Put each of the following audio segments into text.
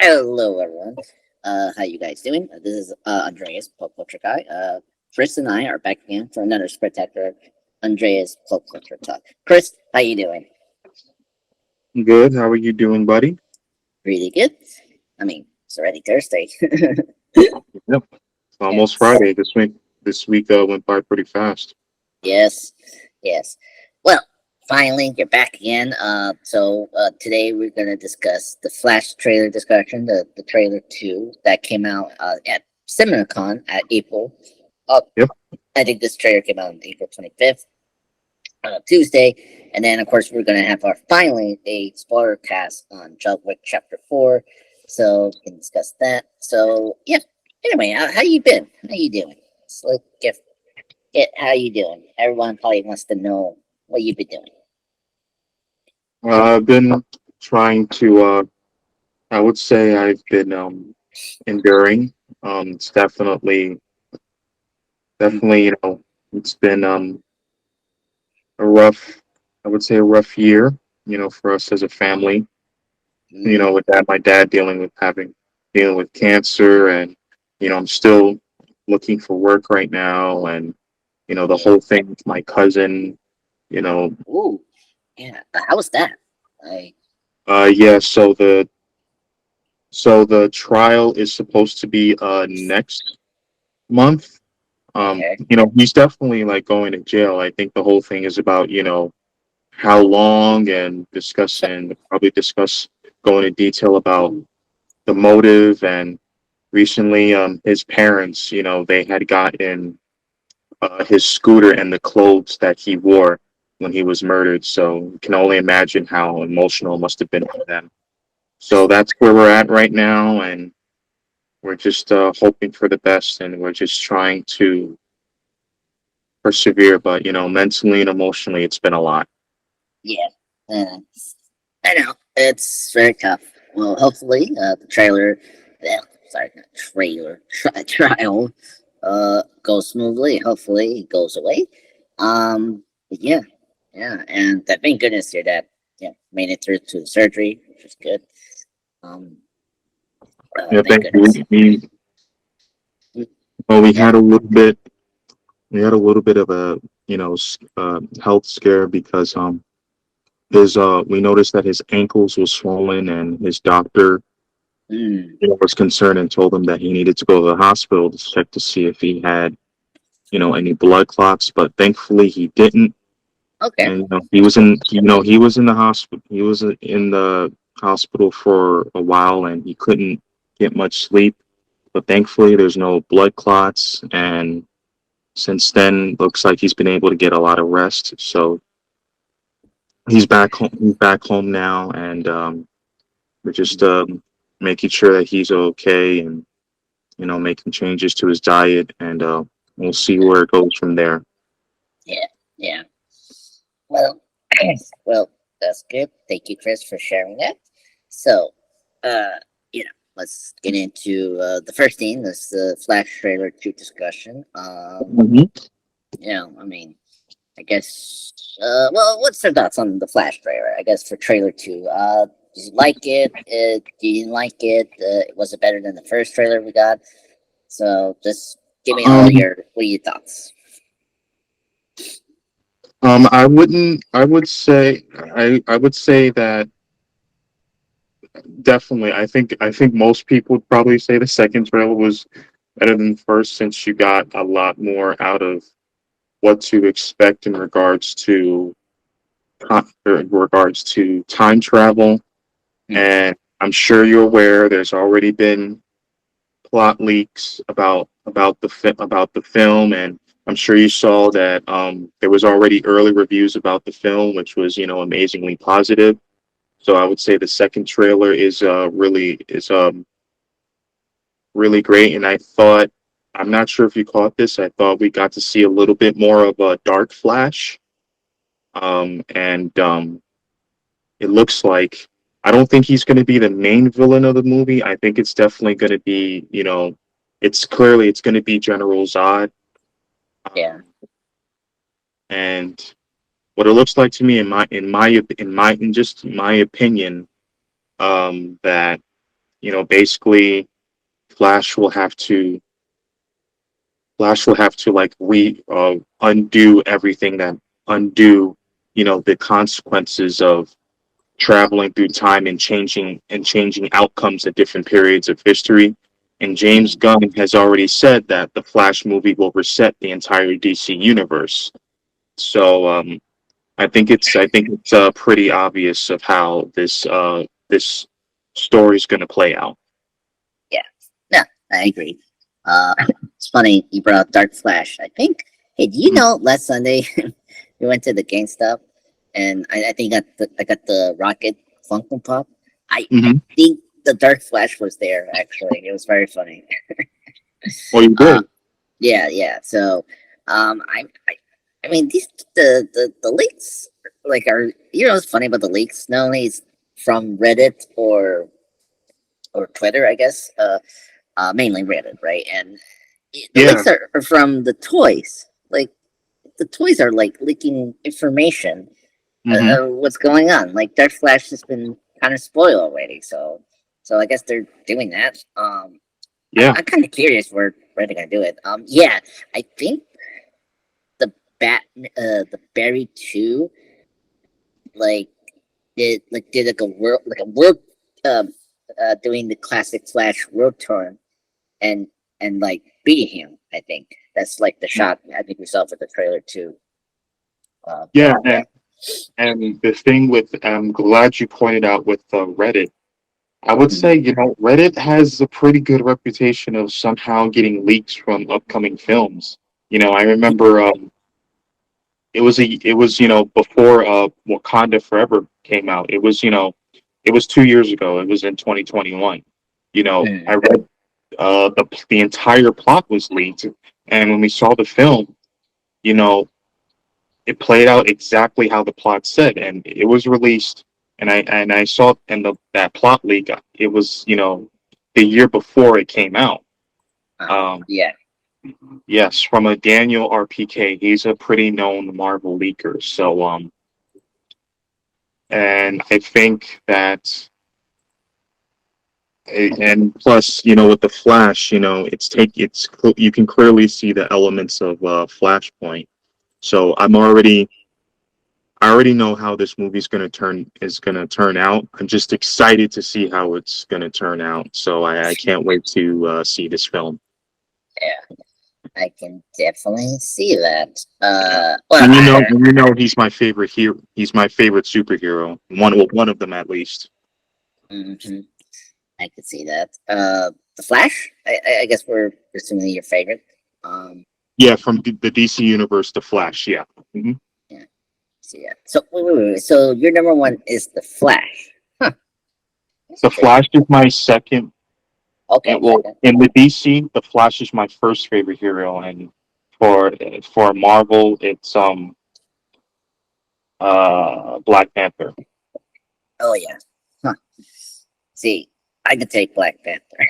Hello, everyone. How you guys doing? This is Andreas, Pop Culture Guy. Chris and I are back again for another spectacular Andreas Pop Culture Talk. Chris, how you doing? Good. How are you doing, buddy? Really good. I mean, it's already Thursday. Yep. It's almost Yes, Friday. This week went by pretty fast. yes, yes. Well, finally, you're back again. Today we're gonna discuss the Flash trailer discussion, the trailer 2 that came out at CinemaCon at April. Uh, Yep. I think this trailer came out on April 25th, Tuesday. And then, of course, we're going to have our finally a spoiler cast on John Wick Chapter 4. So we can discuss that. So, yeah. Anyway, how you been? How you doing? So, get how you doing? Everyone probably wants to know what you've been doing. I've been trying to. I would say I've been enduring. It's definitely, it's been a rough. I would say a rough year. For us as a family. Mm, With that, my dad dealing with cancer, and I'm still looking for work right now, and the yeah. whole thing with my cousin. You know, Ooh. Yeah. How was that? I. yeah. So the trial is supposed to be next month. Okay. He's definitely like going to jail. I think the whole thing is about how long, and probably discuss go into detail about the motive. And recently, his parents, they had gotten his scooter and the clothes that he wore when he was murdered. So you can only imagine how emotional it must have been for them. So that's where we're at right now, and we're just hoping for the best, and we're just trying to persevere. But mentally and emotionally, it's been a lot. Yeah. Uh, I know it's very tough. Well, hopefully, the trailer, well, sorry, not trailer, trial, goes smoothly. Hopefully, it goes away. But yeah, yeah, and thank goodness your dad, yeah, made it through to the surgery, which is good. Um, Yeah, thank thank you. goodness. Mm, Well, we yeah. had a little bit. We had a little bit of a health scare because his we noticed that his ankles were swollen, and his doctor Mm, was concerned and told him that he needed to go to the hospital to check to see if he had any blood clots. But thankfully he didn't. okay. And he was in the hospital. He was in the hospital for a while, and he couldn't get much sleep. But thankfully, there's no blood clots, and since then, looks like he's been able to get a lot of rest. So he's back home. He's back home now, and we're just making sure that he's okay, and making changes to his diet, and we'll see where it goes from there. Yeah, yeah. Well, well, that's good. Thank you, Chris, for sharing that. So, uh, let's get into the first thing. This Flash trailer 2 discussion. Mhm. I mean, I guess. Well, what's your thoughts on the Flash trailer? I guess for trailer 2. Did you like it? Did you like it? Was it better than the first trailer we got? So, just give me all Um, what are your thoughts? I wouldn't. I would say that definitely. I think most people would probably say the second trailer was better than the first, since you got a lot more out of what to expect in regards to time travel. Hmm. And I'm sure you're aware there's already been plot leaks about the film, and I'm sure you saw that there was already early reviews about the film, which was amazingly positive. So I would say the second trailer is really great, and I'm not sure if you caught this. I thought we got to see a little bit more of a Dark Flash, and it looks like I don't think he's going to be the main villain of the movie. I think it's definitely going to be, it's going to be General Zod. Yeah. Um, and what it looks like to me, in just my opinion, that basically Flash will have to like re undo everything that undo the consequences of traveling through time and changing outcomes at different periods of history. And James Mm, Gunn has already said that the Flash movie will reset the entire DC universe. So I think it's pretty obvious of how this story is going to play out. yeah, no, I agree. Uh, it's funny you brought up Dark Flash. I think. Hey, do you know last Sunday we went to the GameStop and I think I got the Rocket Funko Pop. I Mm-hmm. think the Dark Flash was there actually. It was very funny. Well, you Uh, did. yeah, yeah. So, I mean, these the leaks like are what's funny about the leaks? Not only is from Reddit or Twitter, I guess. Mainly Reddit, right? And the Yeah. leaks are from the toys. Like the toys are like leaking information. Mm-hmm. What's going on? Like Dark Flash has been kind of spoiled already, so I guess they're doing that. Yeah. I'm kind of curious where they're gonna do it. Yeah, I think the the Barry 2 like did like a world um doing the classic Flash world tour and like beating him. I think that's like the shot I think we saw for the trailer too. Yeah, Yeah. and the thing with I'm glad you pointed out with Reddit. I would Mm, say, Reddit has a pretty good reputation of somehow getting leaks from upcoming films. I remember it was before Wakanda Forever came out. It was 2 years ago. It was in 2021. I mm, read the entire plot was leaked, and when we saw the film, you know, it played out exactly how the plot said, and it was released. And I saw in that plot leak, it was the year before it came out. Um, yeah. yes, from a Daniel RPK. He's a pretty known Marvel leaker. So and I think that and plus with the Flash, you can clearly see the elements of Flashpoint. So I already know how this movie's gonna turn out. I'm just excited to see how it's gonna turn out. So I can't wait to see this film. Yeah, I can definitely see that. Well, And I he's my favorite hero. He's my favorite superhero. One of them at least. mhm, I could see that. The Flash. I guess we're assuming your favorite. Yeah, from the DC universe, the Flash. Yeah. Hmm. Yeah. So yeah. So wait. So your number one is the Flash. Huh. That's The interesting. Flash is my second. Okay, And well, second. in the DC, the Flash is my first favorite hero, and for Marvel, it's Black Panther. Oh yeah. Huh. See, I could take Black Panther.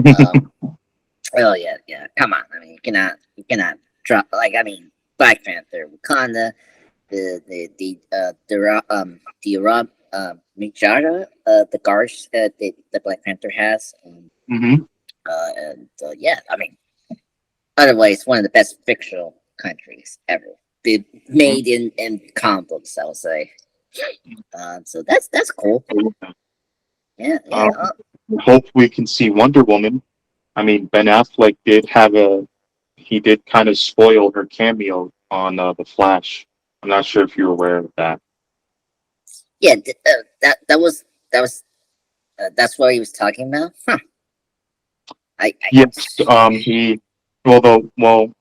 um. Oh yeah, yeah. Come on. I mean, you cannot drop. Like, I mean, Black Panther, Wakanda, the Rob Mijara, the guards the Black Panther has, Hmm. and yeah. I mean, otherwise, one of the best fictional countries ever. Made in comic books, I would say. So that's cool. Yeah, yeah. Um, Hope we can see Wonder Woman. I mean, Ben Affleck he did kind of spoil her cameo on The Flash. I'm not sure if you're aware of that. Yeah. That was that's what he was talking about. Huh. I Yes, well,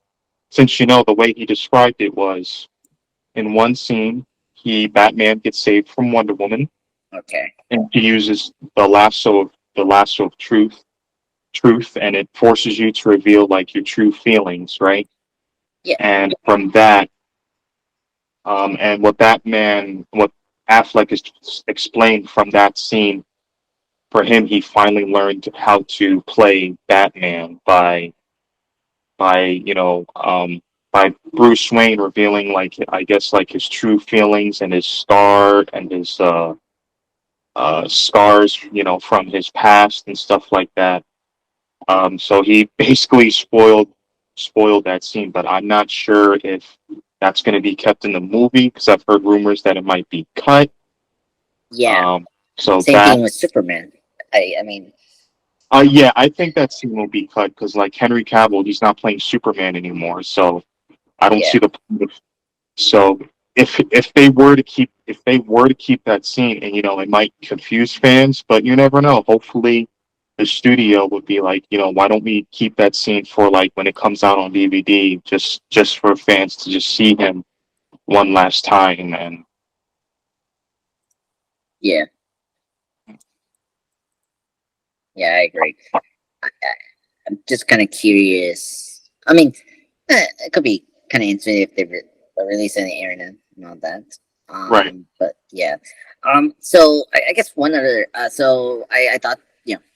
since the way he described it was in one scene, Batman gets saved from Wonder Woman, okay. and he uses the lasso of truth, and it forces you to reveal like your true feelings, right? Yeah. And from that, and what Affleck is explained from that scene, for him, he finally learned how to play Batman by Bruce Wayne revealing like I guess like his true feelings and his star and his scars, from his past and stuff like that. So he basically spoiled that scene, but I'm not sure if that's going to be kept in the movie because I've heard rumors that it might be cut. Yeah, Um, so same that, thing with Superman. I mean, yeah, I think that scene will be cut because like Henry Cavill, he's not playing Superman anymore, so I don't yeah, see the point of. So if they were to keep that scene, and it might confuse fans, but you never know. Hopefully, the studio would be like, why don't we keep that scene for like when it comes out on DVD, just for fans to just see him one last time. And yeah, yeah. I agree. I'm just kind of curious. I mean, it could be kind of interesting if they release any internet and all that. right. But yeah. So I guess one other. So I thought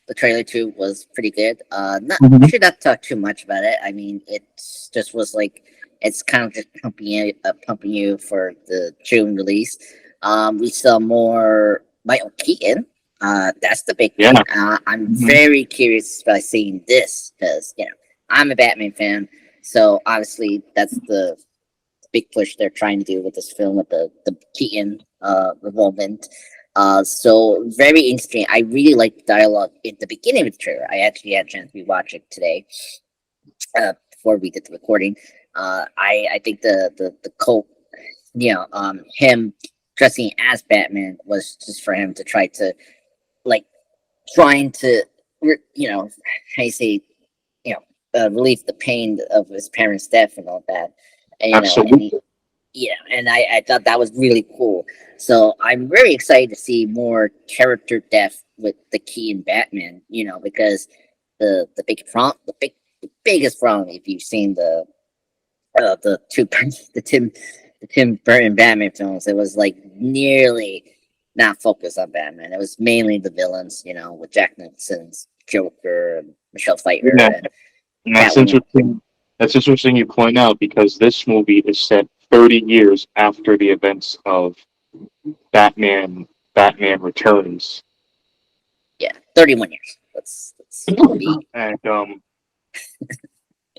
the trailer too was pretty good. Not we Hmm. should not talk too much about it. I mean, it just was like it's kind of just pumping you for the June release. We saw more Michael Keaton. That's the big Yeah. thing. I'm Hmm. very curious about seeing this because I'm a Batman fan, so obviously that's the big push they're trying to do with this film with the Keaton involvement. So very interesting. I really like the dialogue at the beginning of the trailer. I actually had a chance to rewatch it today before we did the recording. I think the Colt, him dressing as Batman was just for him to try to like trying to how you say relieve the pain of his parents' death and all that, and Absolutely. and I thought that was really cool. So I'm very excited to see more character depth with the Keaton Batman. Because the biggest problem if you've seen the two the Tim Burton Batman films, it was like nearly not focused on Batman. It was mainly the villains, with Jack Nicholson's Joker and Michelle Pfeiffer Yeah, and and that's Catwoman. interesting. That's interesting you point out because this movie is set 30 years after the events of Batman. Batman Returns. Yeah, 31 years. That's be And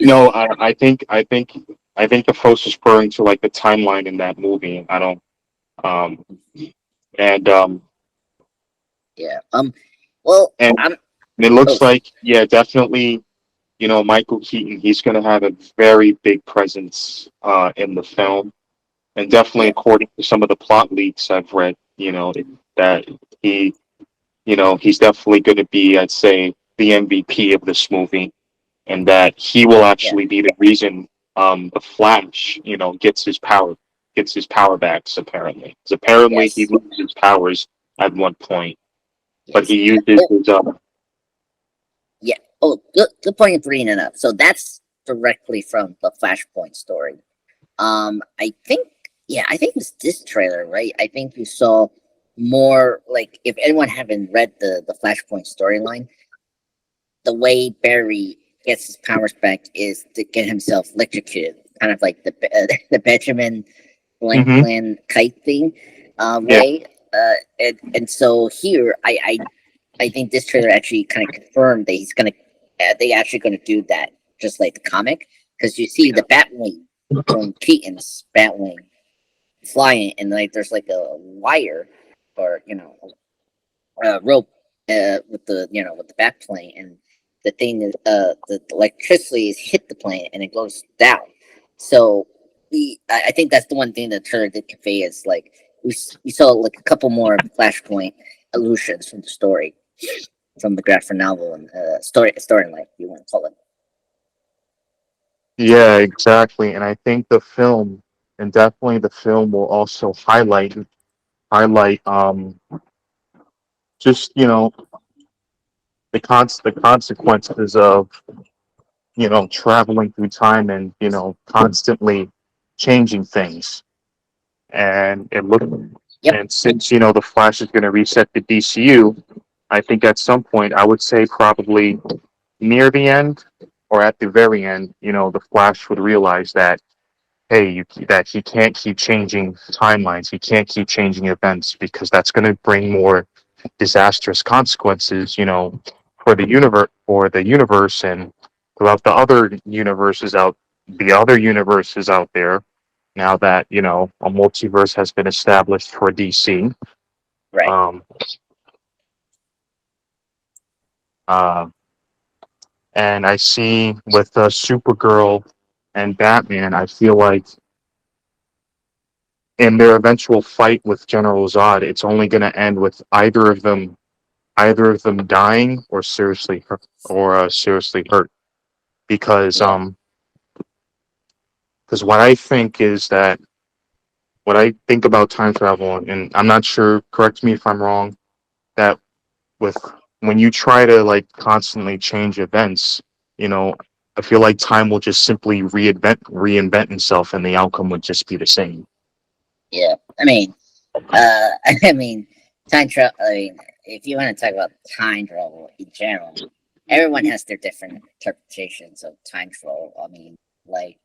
no, I think the folks is referring to like the timeline in that movie. I don't um and yeah. Well, and I'm. it Oh, looks like, yeah, definitely, Michael Keaton, he's gonna have a very big presence in the film. And definitely yeah, according to some of the plot leaks I've read, that he he's definitely gonna be, I'd say, the MVP of this movie, and that he will yeah, actually be the reason the Flash, gets his power backs apparently. 'Cause apparently he yes, loses his powers at one point, but yes. he uses Oh, his yeah. Oh, good point of bringing it up. So that's directly from the Flashpoint story. I think, yeah, I think it was this trailer, right? I think you saw more like if anyone haven't read the Flashpoint storyline, the way Barry gets his powers back is to get himself electrocuted, kind of like the Benjamin hmm Franklin kite thing yeah. way. And so here, I think this trailer actually kind of confirmed that they actually gonna do that, just like the comic, because you see the Batwing from Keaton's Batwing flying, and like there's like a wire or rope with the bat plane, and the thing is the electricity is hit the plane and it goes down. So I think that's the one thing that trailer did convey is like we saw like a couple more Flashpoint allusions from the story, from the graphic novel and storyline, if you want to call it. Yeah, exactly. And I think the film will also highlight just the consequences of traveling through time and constantly changing things. And it look Yep. and since the Flash is going to reset the DCU, I think at some point I would say probably near the end or at the very end, the Flash would realize that, hey, that he can't keep changing timelines. He can't keep changing events because that's going to bring more disastrous consequences, for the universe and throughout the other universes out there. Now that a multiverse has been established for DC, Right. um, uh, and I see with Supergirl and Batman, I feel like in their eventual fight with General Zod, it's only going to end with either of them dying or seriously hurt. Because Yeah. because what I think about time travel, and I'm not sure. Correct me if I'm wrong. That with when you try to like constantly change events, you know, I feel like time will just simply reinvent itself, and the outcome would just be the same. Yeah. I mean, I mean, time travel. I mean, if you want to talk about time travel in general, everyone has their different interpretations of time travel. I mean, like,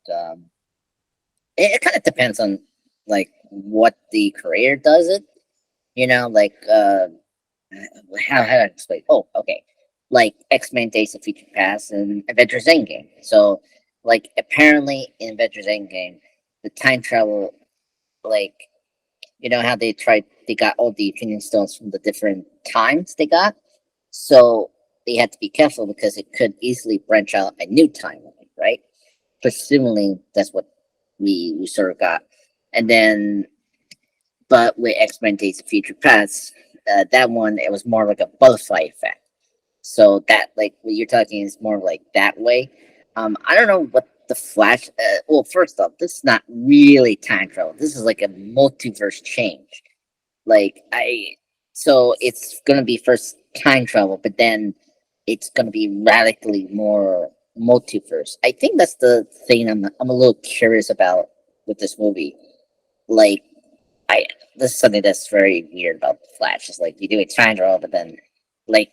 it kind of depends on like what the creator does it. Like, how do I explain? Oh, okay. Like X-Men: Days of Future Past and Avengers Endgame. So, like, apparently in Avengers Endgame, the time travel, like, how they got all the opinion stones from the different times they got. So they had to be careful because it could easily branch out a new timeline, right? Presumably, that's what we sort of got. And then, but with X-Men: Days of Future Past, that one, it was more like a butterfly effect. So that, like, what you're talking is more like that way. I don't know what the Flash. Well, first off, this is not really time travel. This is like a multiverse change. Like, so it's gonna be first time travel, but then it's gonna be radically more multiverse. I think that's the thing I'm a little curious about with this movie. Like, I this is something that's very weird about the Flash. Is like you do a time travel, but then like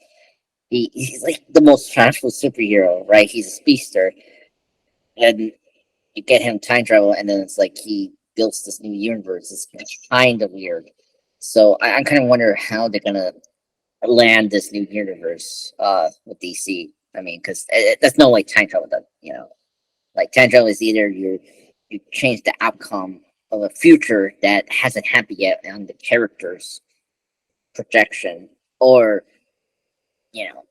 he's like the most powerful superhero, right? He's a speedster, and you get him time travel, and then it's like he builds this new universe. It's kind of weird. So I'm kind of wonder how they're gonna land this new universe with DC. I mean, because that's no like time travel. That like time travel is either you change the outcome of a future that hasn't happened yet on the character's projection, or you know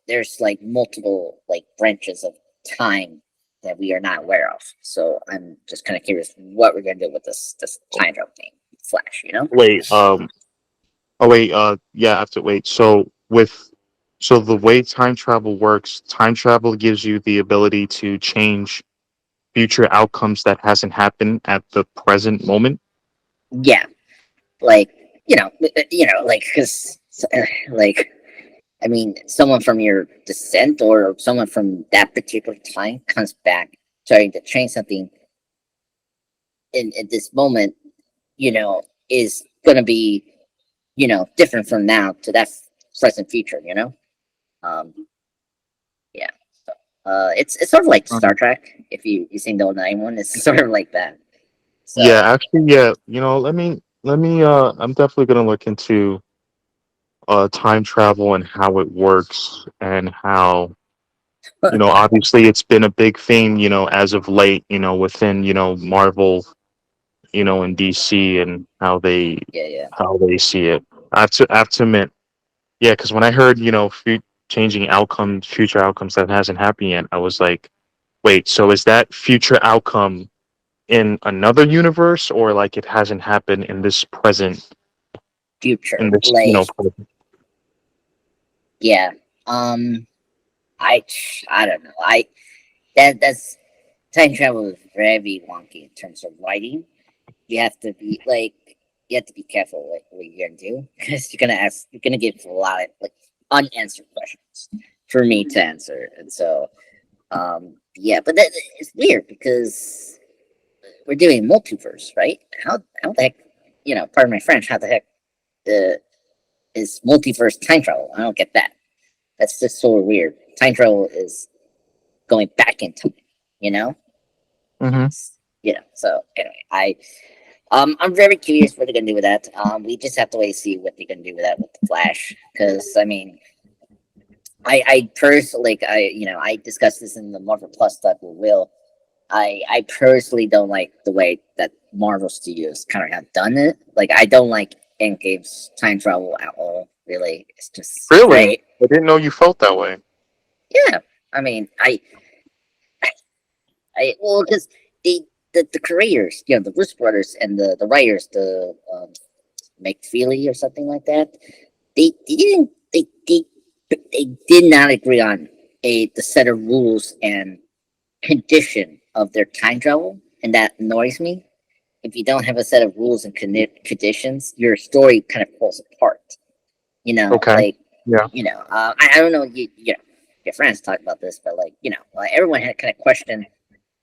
there's like multiple like branches of time that we are not aware of. So I'm just kind of curious what we're gonna do with this time travel thing, Flash. Wait, oh wait, yeah, I have to wait. So the way time travel works, time travel gives you the ability to change future outcomes that hasn't happened at the present moment. Yeah, like like because like I mean, someone from your descent or someone from that particular time comes back trying to change something in this moment, is going to be, different from now to that present future. Um, yeah. So, it's sort of like Star Mhm. Trek. If you seen the 09 one, it's sort of like that. Yeah, So, actually, yeah. Let me. I'm definitely gonna look into time travel and how it works and how obviously it's been a big thing as of late within Marvel and DC and yeah, yeah. how they see it. I have to admit, yeah, because when I heard changing outcomes, future outcomes that hasn't happened yet, I was like, wait, so is that future outcome in another universe or like it hasn't happened in this present Future. in this Like, present? yeah. Um, I, I don't know. That's time travel is very wonky in terms of writing. You have to be careful what you're gonna do because you're gonna give a lot of like unanswered questions for me to answer, and so yeah, but it's weird because we're doing multiverse, right? How the heck, pardon my French, how the heck uh, is multiverse time travel? I don't get that. That's just so weird. Time travel is going back in time, you know. Hmm. So anyway, I'm very curious what they're gonna do with that. We just have to wait and see what they're gonna do with that with the Flash, because I mean, I personally, like, I discussed this in the Marvel Plus stuff with Will. I personally don't like the way that Marvel Studios kind of have done it. Like, I don't like Endgame's time travel at all. Really, it's just Really? great. I didn't know you felt that way. Yeah, I mean, well, because the creators, the Russo brothers and the writers, the McFeely or something like that, they didn't they did not agree on the set of rules and condition of their time travel, and that annoys me. If you don't have a set of rules and conditions, your story kind of falls apart. Okay. Like, Yeah. I don't know, your friends talk about this, but like, like everyone had kind of questioned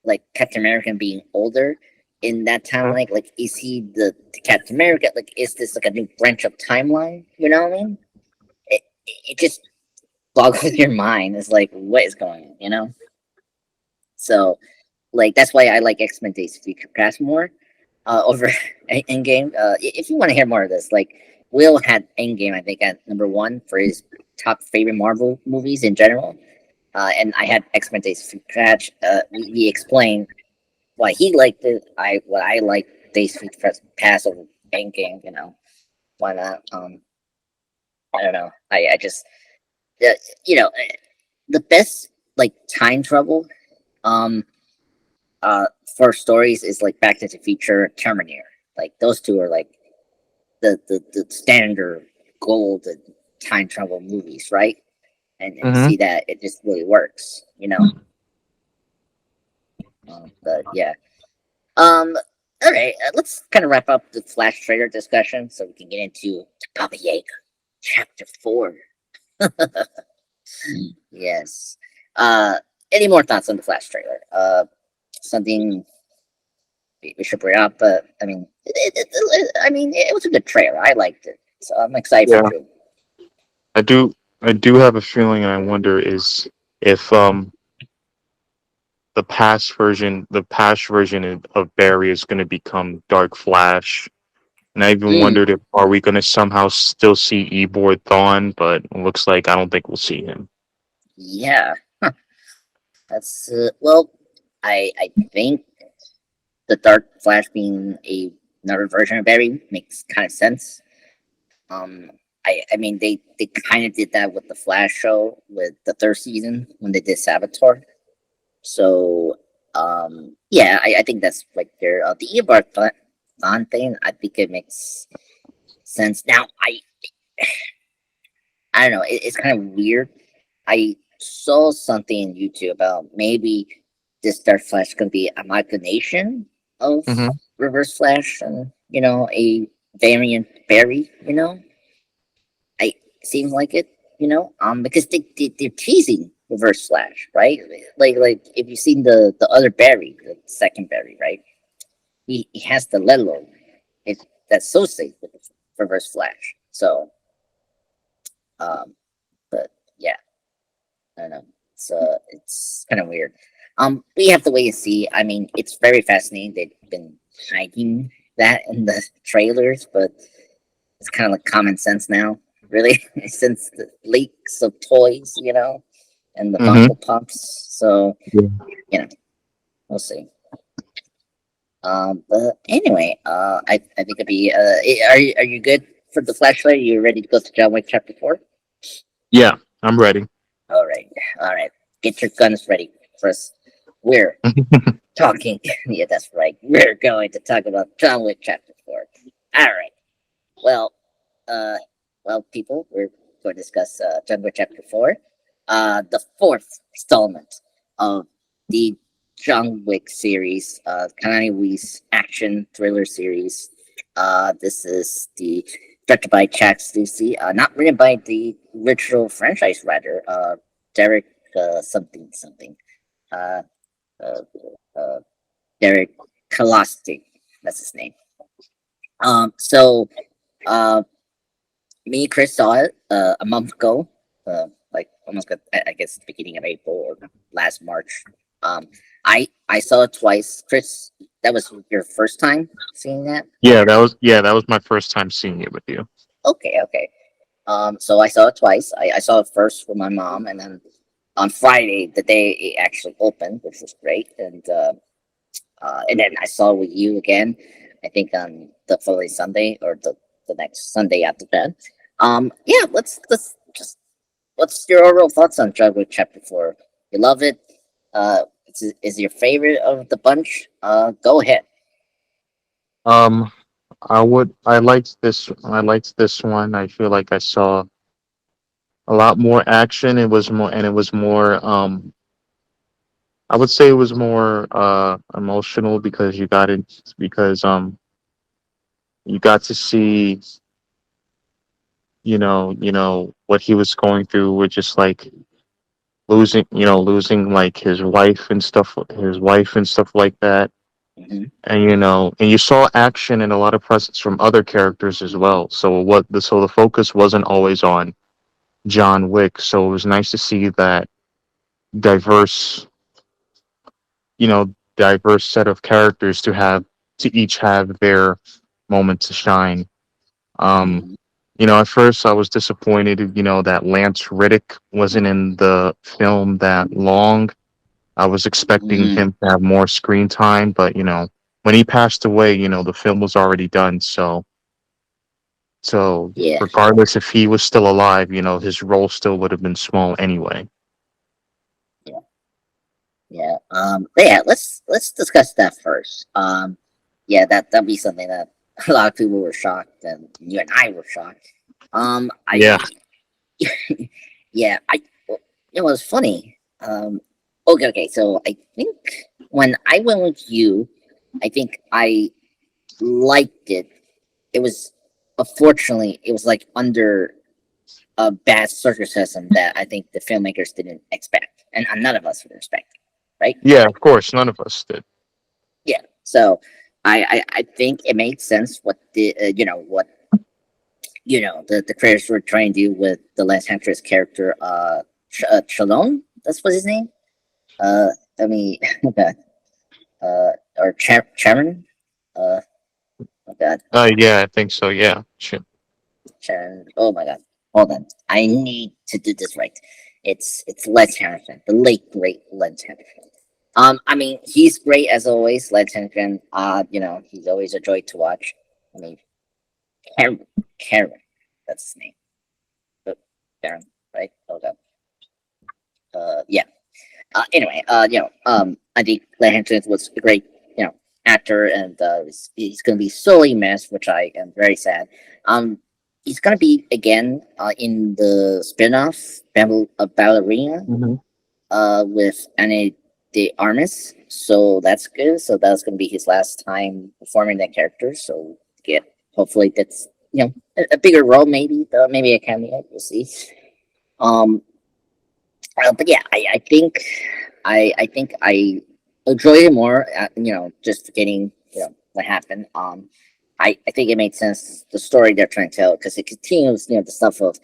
like Captain America being older in that Mhm. timeline. Like, is he the Captain America? Like, is this like a new branch of timeline? You know what I mean? It just boggles your mind. It's like, what is going on? So, like, that's why I like X-Men Days of Future Past more over Endgame. If you want to hear more of this, like, Will had Endgame, I think, at number one for his top favorite Marvel movies in general. And I had X-Men Days of Future Past. We explained why he liked it. What I like Days of Future Past over Endgame. Why not? I don't know. I just uh, you know the best like time travel um uh for stories is like Back to the Future, Terminator. Like, those two are like the standard gold time travel movies, right? And you Hmm. see that it just really works. But yeah. All right. Let's kind of wrap up the Flash trailer discussion so we can get into Baba Yaga Chapter 4. Yes. Uh, any more thoughts on the Flash trailer? Something we should bring up, but I mean, it was a good trailer. I liked it, so I'm excited for Yeah. June. I do. I do have a feeling, and I wonder is if the past version of Barry is going to become Dark Flash. And I even Mm, wondered if are we going to somehow still see Ebor Thawne, but it looks like I don't think we'll see him. yeah, that's well. I think the Dark Flash being another version of Barry makes kind of sense. Um, I mean, they kind of did that with the Flash show with the third season when they did Saboteur. So, yeah, I think that's like the Eobard Thon thing. I think it makes sense. Now, I don't know. It's kind of weird. I saw something in YouTube about maybe this Dark Flash could be a amalgamation of Hmm. Reverse Flash and a variant Barry. I seems like it. Because they're teasing Reverse Flash, right? Like if you've seen the other Barry, the second Barry, right? He has the Lelo. That's associated with the Reverse Flash. So, um, but yeah, I don't know. It's kind of weird. We have to wait and see. I mean, it's very fascinating. They've been hiding that in the trailers, but it's kind of like common sense now, really, since the leaks of toys, and the Hmm. Funko Pops. So, Yeah. you know, we'll see. But anyway, I think it'd be. Are you good for the flashlight? Are you ready to go to John Wick Chapter 4? Yeah, I'm ready. All right, all right. Get your guns ready for us. We're talking. Yeah, that's right. We're going to talk about John Wick Chapter 4. All right. Well, uh, people, we're going to discuss John Wick Chapter 4, the fourth installment of the John Wick series, Kanani Wee's action thriller series. This is the directed by Chad Stacy, not written by the original franchise writer, Derek something something. Uh, uh, uh, Derek Kolostic. That's his name. So uh, me and Chris saw it a month ago, like almost I guess the beginning of April or last March. Um, I saw it twice. Chris that was your first time seeing that? that was my first time seeing it with you. Okay, okay. So I saw it twice. I saw it first with my mom, and then on Friday, the day it actually opened, which was great, and then I saw it with you again. I think on the following Sunday or the next Sunday after that. Yeah, let's just what's your overall thoughts on John Wick Chapter 4? You love it? Is it your favorite of the bunch? Go ahead. Um, I liked this one. I feel like I saw a lot more action. It was more, I would say it was more, emotional because you got to see, what he was going through with just like losing like his wife and stuff like that. Hmm. And and you saw action and a lot of presence from other characters as well. So the focus wasn't always on John Wick. So it was nice to see that diverse, diverse set of characters to each have their moment to shine. Um, Hmm. at first I was disappointed, that Lance Riddick wasn't in the film that long. I was expecting Hmm. him to have more screen time, but when he passed away, the film was already done. So Yeah. regardless if he was still alive, his role still would have been small anyway. Yeah. Yeah. But yeah, let's discuss that first. Yeah, that'd be something that a lot of people were shocked, and you and I were shocked. Yeah. I yeah, well, it was funny. Okay, okay. So I think when I went with you, I think I liked it. It was unfortunately it was like under a bad circumcision that I think the filmmakers didn't expect, and none of us would expect, right? Yeah, of course, none of us did. Yeah. So I think it made sense what the what the creators were trying to do with the Lance Huntress character, Chalone. That's what his name. Uh, I mean, oh god, or Chairman. Uh, oh god, Yeah, I think so. Yeah. Shit. Chairman. Oh my god, hold on. I need to do this right. It's Les Harrison, the late great Les Harrison. I mean, he's great as always, Les Harrison. He's always a joy to watch. I mean, Karen, Karen, that's his name. Oh, Karen, right? Hold up. Yeah. Anyway, I think Les Harrison was a great, actor, and he's going to be sorely missed, which I am very sad. Um, he's going to be again in the spin-off Ballerina Hmm. with Annie de Armas, so that's good. So that's going to be his last time performing that character. So get hopefully that's a bigger role, maybe a cameo. We'll see. Um, but yeah, I think I enjoy it more. Just forgetting what happened. I think it made sense the story they're trying to tell because it continues the stuff of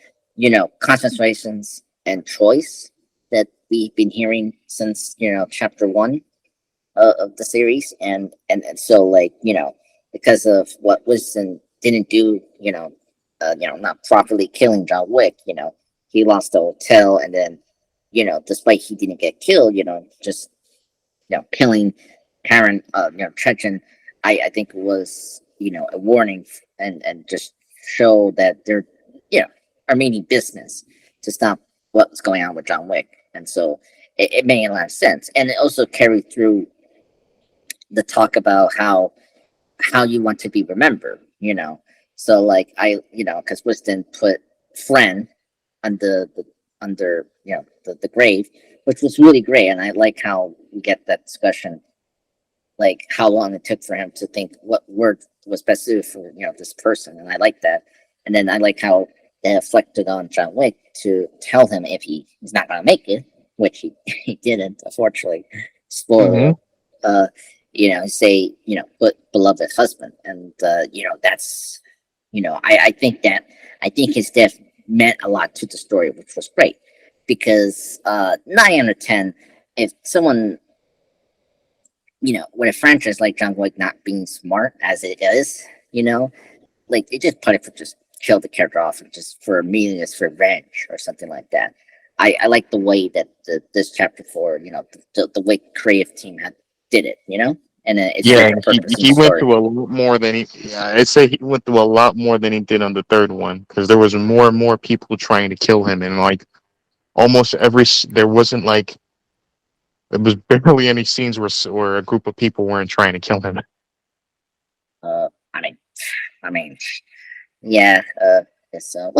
concentrations and choice that we've been hearing since chapter one of the series, and so like because of what Winston didn't do, not properly killing John Wick, he lost the hotel, and then despite he didn't get killed, just killing Karen, Chechen, I think was a warning and just show that they're are meaning business to stop what's going on with John Wick, and so it made a lot of sense, and it also carried through the talk about how you want to be remembered, so like because Winston put friend under the grave, which was really great, and I like how we get that discussion, like how long it took for him to think what word was best suited for this person, and I like that, and then I like how they reflected on John Wick to tell him if he's not gonna make it, which he didn't, unfortunately. Spoiler. Hmm. Uh, say but beloved husband, and that's I think his death meant a lot to the story, which was great because 9 out of 10, if someone with a franchise like John Wick not being smart as it is, like they just put it for just kill the character off and just for meaningless revenge or something like that. I like the way that this chapter four, the way creative team had did it, and it Yeah, served a purpose in the he went story. through a lot more than he. Yeah, I'd say he went through a lot more than he did on the third one because there was more and more people trying to kill him, and like almost there wasn't like there was barely any scenes where a group of people weren't trying to kill him. I mean, I mean, yeah. It's, well,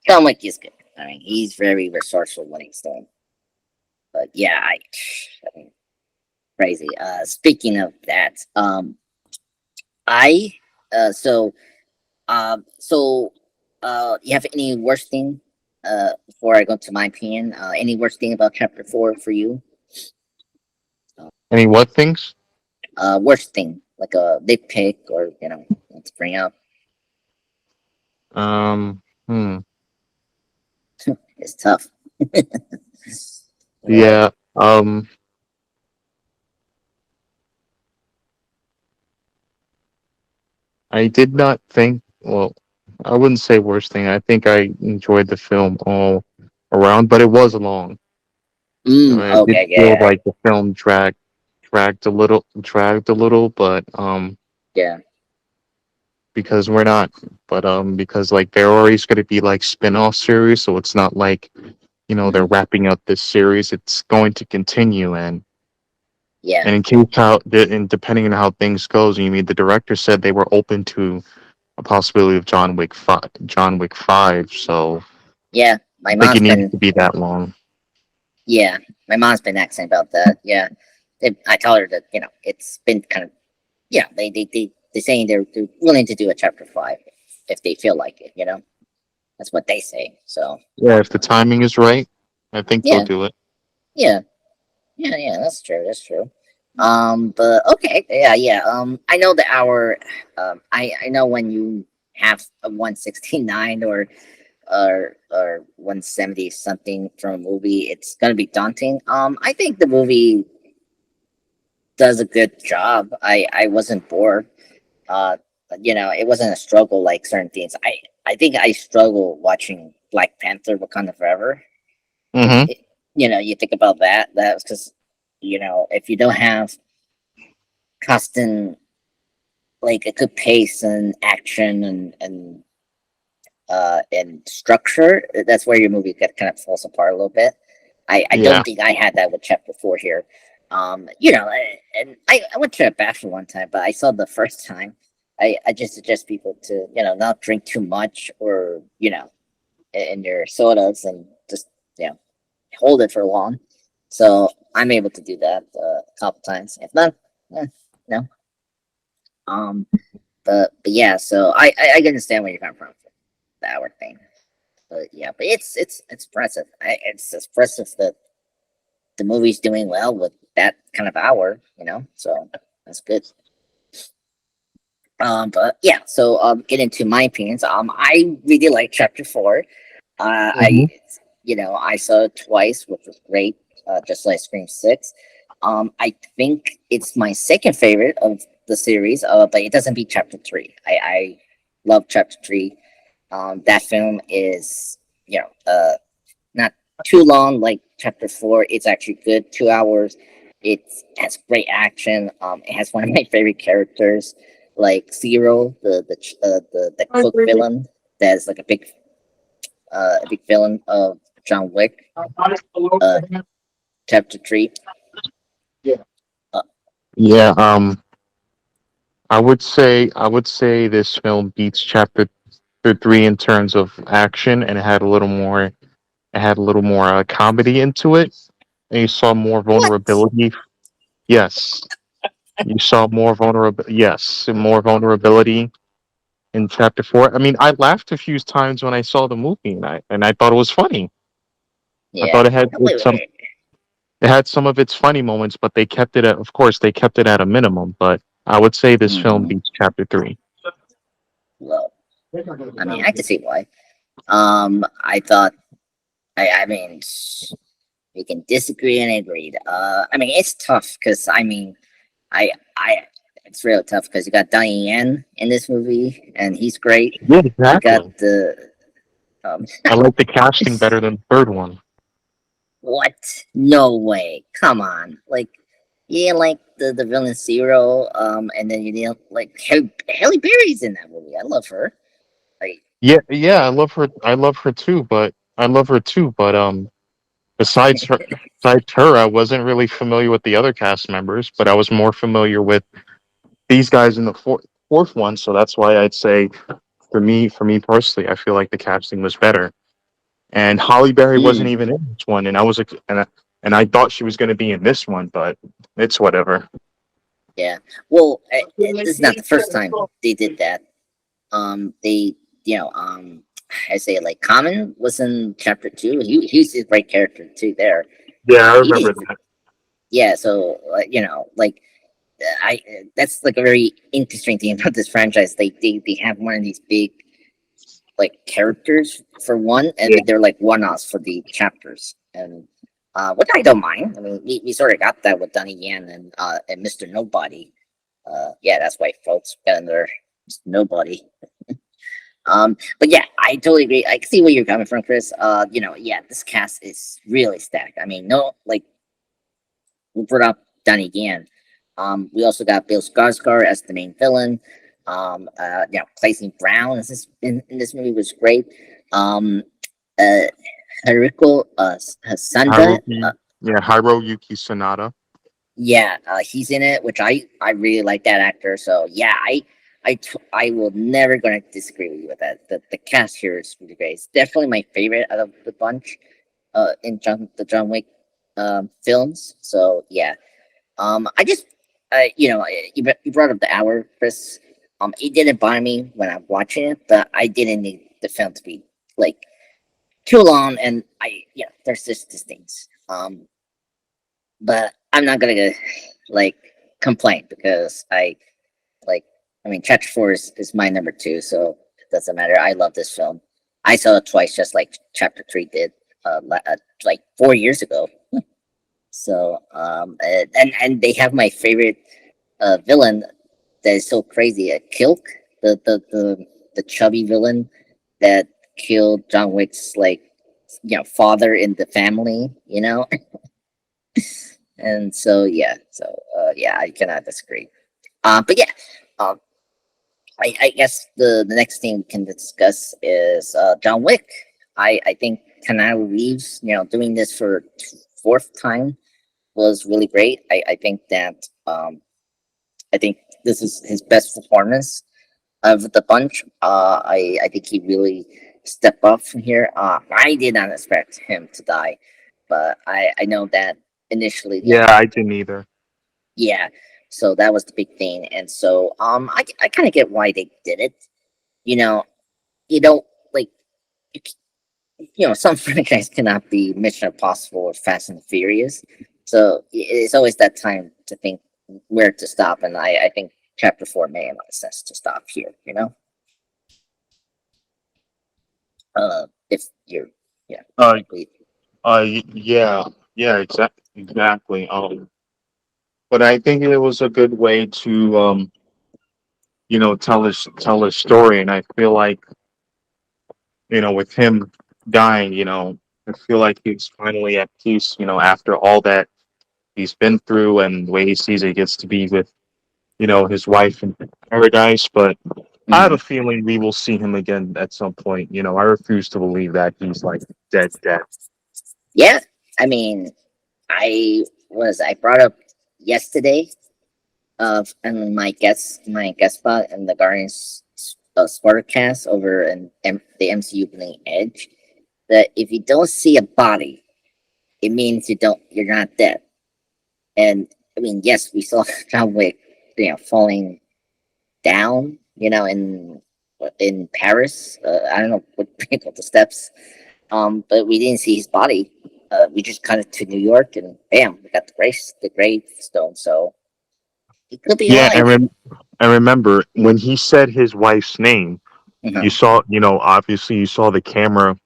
John Wick is good. I mean, he's very resourceful when he's doing. But yeah, I mean, crazy. Speaking of that, I so so you have any worst thing before I go to my opinion? Any worst thing about chapter four for you? Any what things? Worst thing, like a nitpick or to bring up. Um, hmm. It's tough. Yeah. Yeah. I did not think. Well, I wouldn't say worst thing. I think I enjoyed the film all around, but it was long. I did Okay. feel Yeah. like the film dragged a little, but Yeah. because we're not, but because like there are always going to be like spin-off series, so it's not like they're Hmm. wrapping up this series. It's going to continue, Yeah. and in case and depending on how things goes, you mean the director said they were open to a possibility of John Wick 5, so Yeah. I think it needed to be that long. Yeah, my mom's been asking about that. Yeah, I tell her that it's been kind of they're saying they're willing to do a chapter five if they feel like it. That's what they say. So Yeah, if the timing is right, I think they'll yeah, do it. yeah, yeah. That's true. That's true. But okay, yeah. I know the hour. I know when you have a 169 or 170 something from a movie, it's gonna be daunting. I think the movie does a good job. I wasn't bored. Uh, it wasn't a struggle like certain things. I think I struggle watching Black Panther: Wakanda Forever. It, Mm-hmm. it you think about that. That's because if you don't have constant like a good pace and action and structure, that's where your movie kind of falls apart a little bit. I Yeah. don't think I had that with chapter four here. And I went to a bathroom one time, but I saw the first time. I just suggest people to, not drink too much or, in your sodas and just, you know, hold it for long. So I'm able to do that a couple times. If not, no. Um, but yeah, so I can understand where you're coming from for the hour thing. But yeah, but it's impressive. It's impressive that the movie's doing well with that kind of hour, So that's good. But yeah, so get into my opinions. I really like chapter four. Mm-hmm. I saw it twice, which was great. Just like Scream Six. I think it's my second favorite of the series. But it doesn't beat chapter three. I love chapter three. That film is not too long like chapter four. It's actually good, 2 hours. It has great action. It has one of my favorite characters, like Zero, the cook villain. That's like a big villain of John Wick. Uh, chapter three. Uh, Yeah. I would say this film beats Chapter 3 in terms of action, and it had a little more. It had a little more comedy into it, and you saw more what? vulnerability. Yes, you saw more vulnerability. Yes, more vulnerability in Chapter 4. I mean, I laughed a few times when I saw the movie, and I thought it was funny. I Yeah. thought it had Wait, wait, some. wait. It had some of its funny moments, but they kept it at. Of course, they kept it at a minimum. But I would say this film Hmm. beats Chapter 3. Well, I mean, I can see why. I thought. I mean, we can disagree and agree. I mean, it's tough because I it's real tough because you got Donnie Yen in this movie, and he's great. Yeah, You got exactly. the um, I like the casting better than the third one. what? No way! Come on, like you didn't like the villain Zero, and then you didn't like Halle Berry's in that movie. I love her. Like, Yeah, yeah, I love her. I love her too. But besides her, I wasn't really familiar with the other cast members. But I was more familiar with these guys in the fourth one. So that's why I'd say for me personally, I feel like the casting was better. And Holly Berry wasn't mm, even in this one, and and I thought she was going to be in this one, but it's whatever. yeah. Well, this is not the first time they did that. They, you know, I say like Common was in chapter two. He's a great character too. There, Yeah, I he remember did. that. Yeah. So like that's like a very interesting thing about this franchise. They have one of these big like characters for one, and Yeah, they're like one-offs for the chapters, and which I don't mind. I mean, we sort of got that with Donnie Yen and Mr. Nobody. Yeah, that's why folks got in there. Mr. Nobody. But yeah, I totally agree. I can see where you're coming from, Chris. Yeah, this cast is really stacked. I mean, no, like we brought up Donnie Yen. We also got Bill Skarsgård as the main villain. Clayton Brown in this movie was great. Um, uh, Haruko Hasanda, Haruki, yeah, Hiro Yuki Sanada. yeah, he's in it, which I really like that actor. So yeah, I will never gonna disagree with you with that. The cast here is really great. It's definitely my favorite out of the bunch. In the John Wick films. So yeah, I just you brought up the hour, Chris. It didn't bother me when I'm watching it, but I didn't need the film to be like too long. And there's just these things. But I'm not gonna like complain because like I mean chapter four is my number two, so it doesn't matter. I love this film. I saw it twice, just like chapter three did, like 4 years ago. So and they have my favorite villain that is so crazy, Kilk, the chubby villain that killed John Wick's like father in the family, and so yeah, I cannot disagree. But yeah, um, I guess the next thing we can discuss is John Wick. I think Keanu Reeves, doing this for fourth time was really great. I think that I think this is his best performance of the bunch. I think he really stepped up from here. I did not expect him to die, but I know that initially, Yeah, I didn't either. yeah. So that was the big thing, and so I kind of get why they did it. You know, you don't like you, some franchise cannot be Mission Impossible or Fast and Furious, so it's always that time to think where to stop, and I think Chapter Four made a lot of sense to stop here. If you're yeah, Uh, agree. yeah, yeah, exactly. But I think it was a good way to tell his story, and I feel like with him dying, I feel like he's finally at peace, after all that he's been through and the way he sees it, he gets to be with his wife in paradise. But I have Mhm. a feeling we will see him again at some point. I refuse to believe that he's like dead, dead. Yeah, I mean, I brought up yesterday of and my guest spot in the Guardians spoilercast over in the MCU Bleeding Edge that if you don't see a body, it means you're not dead. And I mean, yes, we saw John Wick, falling down, in Paris. I don't know what they call the steps. But we didn't see his body. We just cut it to New York, and bam, we got the gravestone. So he could be Yeah, alive. and remember when he said his wife's name, you Uh-huh. saw, obviously you saw the camera.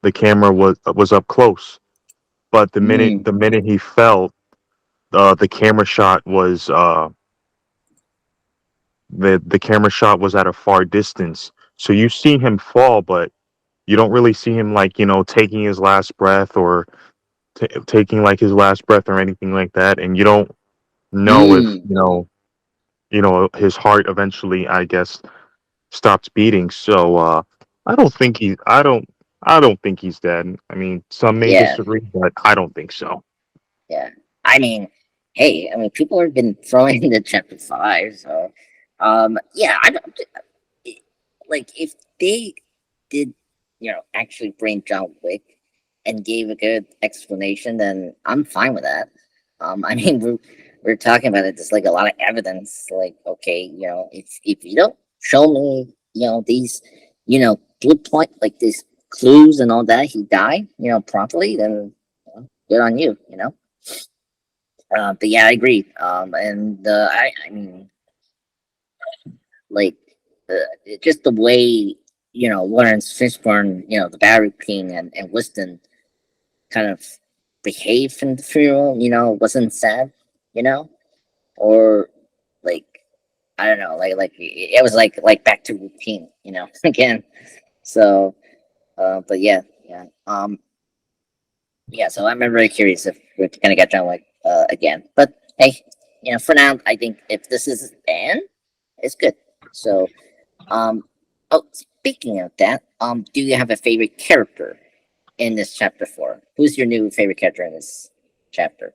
The camera was up close, but Mm, the minute he fell, the camera shot was the camera shot was at a far distance. So you see him fall, but you don't really see him like taking his last breath or taking like his last breath or anything like that. And you don't know if mm, his heart eventually, I guess, stops beating. So I don't think he I don't think he's dead. I mean, some may yeah, disagree, but I don't think so. yeah. I mean, hey, I mean, people have been throwing the chapter five, so yeah, I don't like if they did, actually bring John Wick and gave a good explanation, then I'm fine with that. I mean, we're talking about it. There's like a lot of evidence. Like, okay, if you don't show me, these, good point, like these clues and all that, he died, properly, then good on you, but yeah, I agree. And I mean, like, just the way Lawrence Fishburne, the Barry King and Weston kind of behaved in the funeral, wasn't sad, you know, or like I don't know, like it was like back to routine, again. So, but yeah, yeah, yeah. So I'm very curious if we're gonna get John Wick again. But hey, for now, I think if this is the end, it's good. So, um, oh, speaking of that, do you have a favorite character in this chapter four? Who's your new favorite character in this chapter?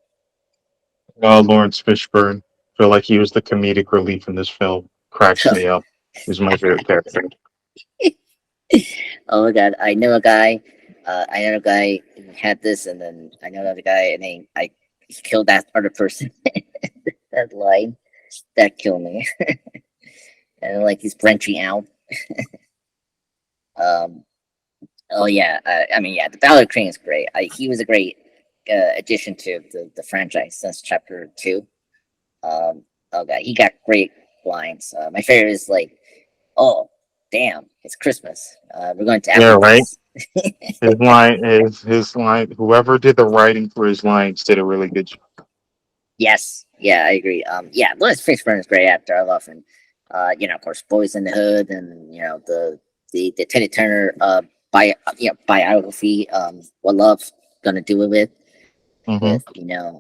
Lawrence Fishburne, feel like he was the comedic relief in this film. Cracks me up. He's my favorite character. Oh my god, I know a guy. I know a guy who had this, and then I know another guy, and then I killed that other person. That line that killed me, and like he's branching out. Um, oh yeah, I mean yeah, the Ballad Crane is great. He was a great addition to the franchise since chapter two. Oh god, he got great lines. My favorite is like, "Oh, damn, it's Christmas. We're going to Yeah, right. Applebee's." His line. Whoever did the writing for his lines did a really good job. Yes, yeah, I agree. Yeah, Lawrence Fishburne is a great actor. I love him. Of course, Boys in the Hood, and the Teddy Turner biography. What Love Gonna Do with it? Hmm. With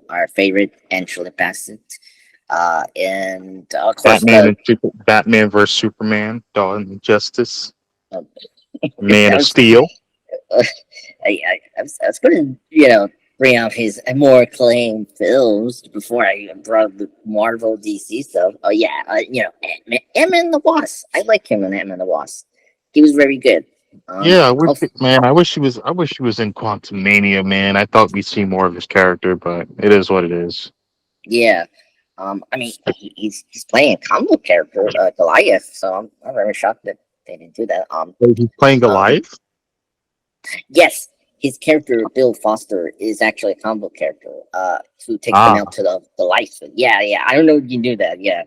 our favorite Angela Bassett. And of course Batman versus Superman, Dawn of Justice, uh, Man I of was Steel. I was going to bring out his more acclaimed films before I brought up the Marvel DC stuff. Oh yeah, Ant-Man and the Wasp. I like him in Ant-Man and the Wasp. He was very good. Yeah, Oh man. I wish he was in Quantum Mania, man. I thought we'd see more of his character, but it is what it is. yeah. I mean he's playing a comic book character, Goliath. So I'm very shocked that they didn't do that. Wait, he's playing Um, Goliath. Yes, his character Bill Foster is actually a comic book character. Who takes them out Ah, to the lights. Yeah, yeah. I don't know if you knew that. Yeah,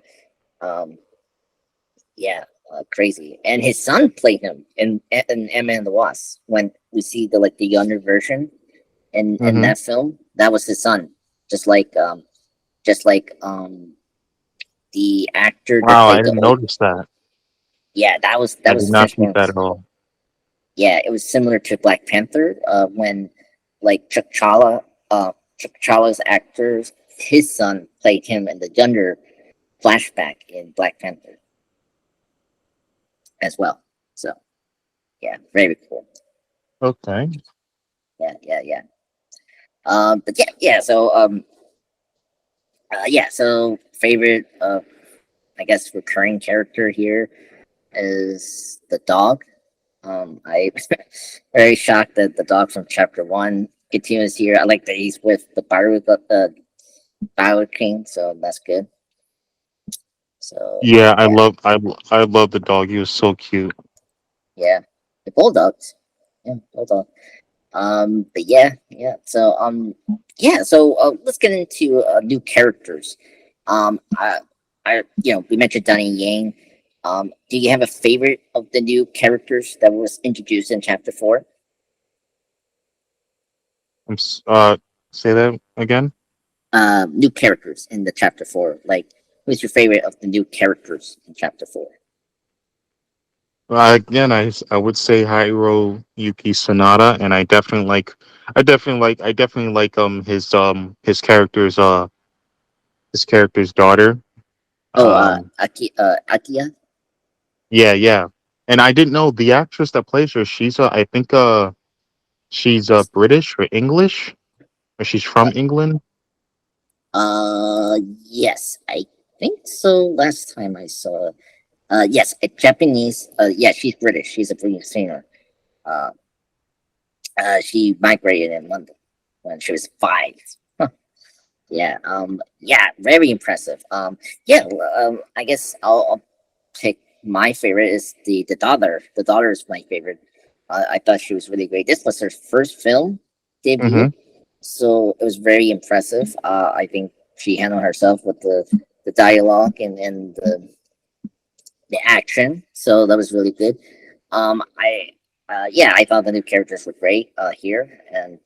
um, yeah. Crazy. And his son played him in Emma and the Wasp. When we see the younger version in hmm. that film, that was his son. Just like um, just like the actor that Wow, I played the didn't old. notice that. Yeah, that was I that did was not keep that Fishburne's. at all. Yeah, it was similar to Black Panther. When like T'Challa's actors, his son played him in the younger flashback in Black Panther as well. So yeah, very cool. Okay. Yeah, yeah, yeah. But yeah, yeah. So yeah. So favorite, I guess recurring character here is the dog. I very shocked that the dog from chapter one continues here. I like that he's with the Bio King, so that's good. So Yeah, yeah, I love the dog. He was so cute. yeah, the bulldogs. Yeah, bulldog. But yeah, yeah. So yeah. So let's get into new characters. Um, I, we mentioned Dunny Yang. Do you have a favorite of the new characters that was introduced in chapter four? I'm s- uh Say that again. New characters in the chapter 4. Like, who's your favorite of the new characters in chapter 4? Again, I would say Hiro Yuki Sonata, and I definitely like his character's daughter. Oh, Um, Akia. yeah, yeah, and I didn't know the actress that plays her. I think she's British or English, or she's Uh, from England. yes, I think so. Last time I saw, yes, a Japanese. Yeah, she's British. She's a British singer. Uh, she migrated in London when she was 5. Huh. Yeah. Yeah. Very impressive. Yeah. I guess I'll pick my favorite is the daughter. The daughter is my favorite. I thought she was really great. This was her first film debut, Mm-hmm. so it was very impressive. I think she handled herself with the dialogue and the action, so that was really good. I Yeah, I thought the new characters were great here, and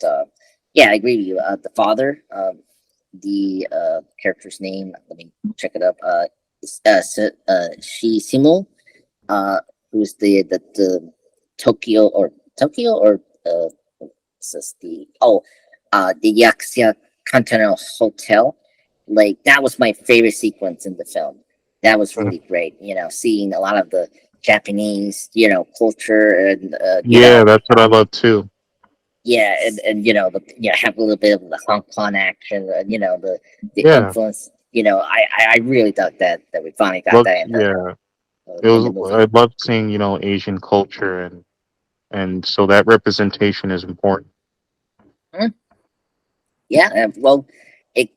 yeah, I agree with you. The father, the character's name. Let me check it up. Shishimo, uh, who's the Tokyo or uh, this is the Yakuza Continental Hotel. Like that was my favorite sequence in the film. That was really great. You know, seeing a lot of the Japanese, culture and Yeah, that's what I love too. yeah, and have a little bit of the Hong Kong action, the Yeah, influence. I really thought that we finally got that yeah. It in the was. movie. I love seeing Asian culture, and so that representation is important. Mhm. Yeah, well, it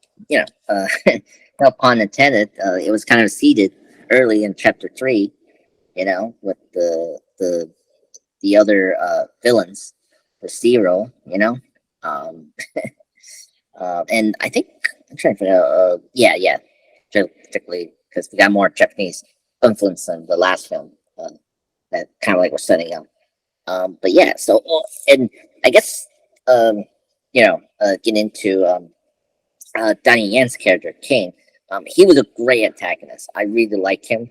no pun intended. It was kind of seeded early in chapter 3. With the other villains, the Zero. Um, and I think I'm trying to figure out. Yeah, yeah, particularly because we got more Japanese influence in the last film. That kind of like we're setting up. But yeah, so and I guess get into Donnie Yen's character King. He was a great antagonist. I really liked him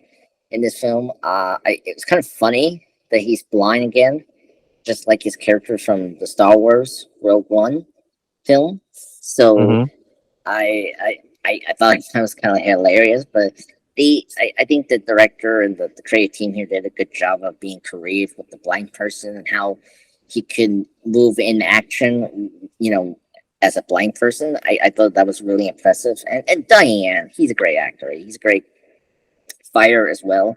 in this film. It was kind of funny that he's blind again, just like his character from the Star Wars Rogue One film. So Mm-hmm. I thought that was kind of hilarious, but I think the director and the creative team here did a good job of being creative with the blind person and how he can move in action, as a blind person. I thought that was really impressive. And Diane, he's a great actor. He's a great fighter as well.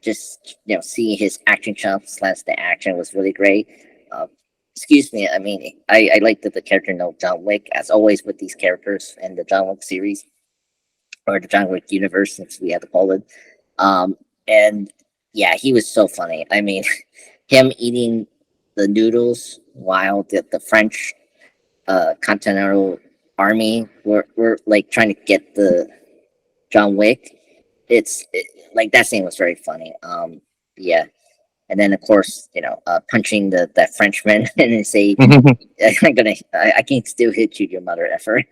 Just seeing his action chops slash the action was really great. Uh, Excuse me. I mean, I like that the character know John Wick as always with these characters in the John Wick series or the John Wick universe, since we have to call it. And yeah, he was so funny. I mean, him eating the noodles while the French Continental Army were like trying to get the John Wick. Like that scene was very funny. Yeah, and then of course punching that Frenchman and say, I can still hit you, your mother effer.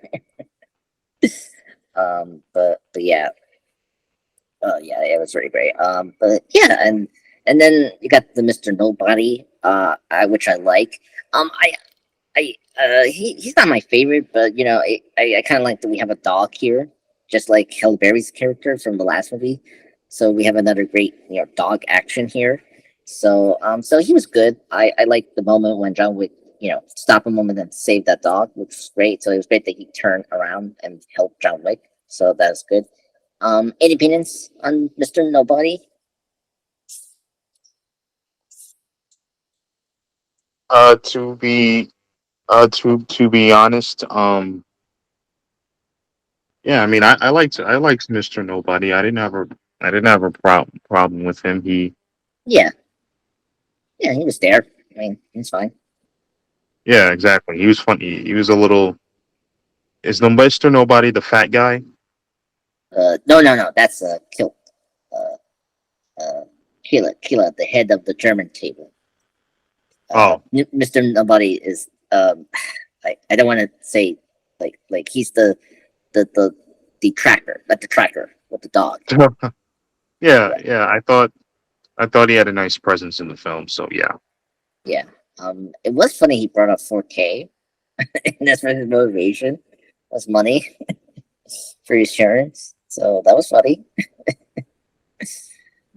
But yeah, yeah, it was really great. But yeah, and then you got the Mister Nobody, which I like. He's not my favorite, but I kind of like that we have a dog here, just like Halle Berry's character from the last movie. So we have another great dog action here. So he was good. I like the moment when John Wick stop a moment and save that dog, which was great. So it was great that he turned around and helped John Wick. So that's good. Any opinions on Mister Nobody? To be to be honest, yeah, I mean, I liked Mr. Nobody. I didn't have a problem with him. Yeah, yeah, he was there. I mean, he's fine. Yeah, exactly. He was funny. He was a little. Is the Mr. Nobody the fat guy? No, no, no. That's Kill. Uh, Kila, the head of the German table. Oh, Mr. Nobody is I don't want to say. Like he's the the tracker, like the tracker with the dog. Yeah, Yeah, yeah. I thought he had a nice presence in the film. So yeah. yeah. It was funny he brought up 4K, and that's for his motivation. Was money for insurance. So that was funny.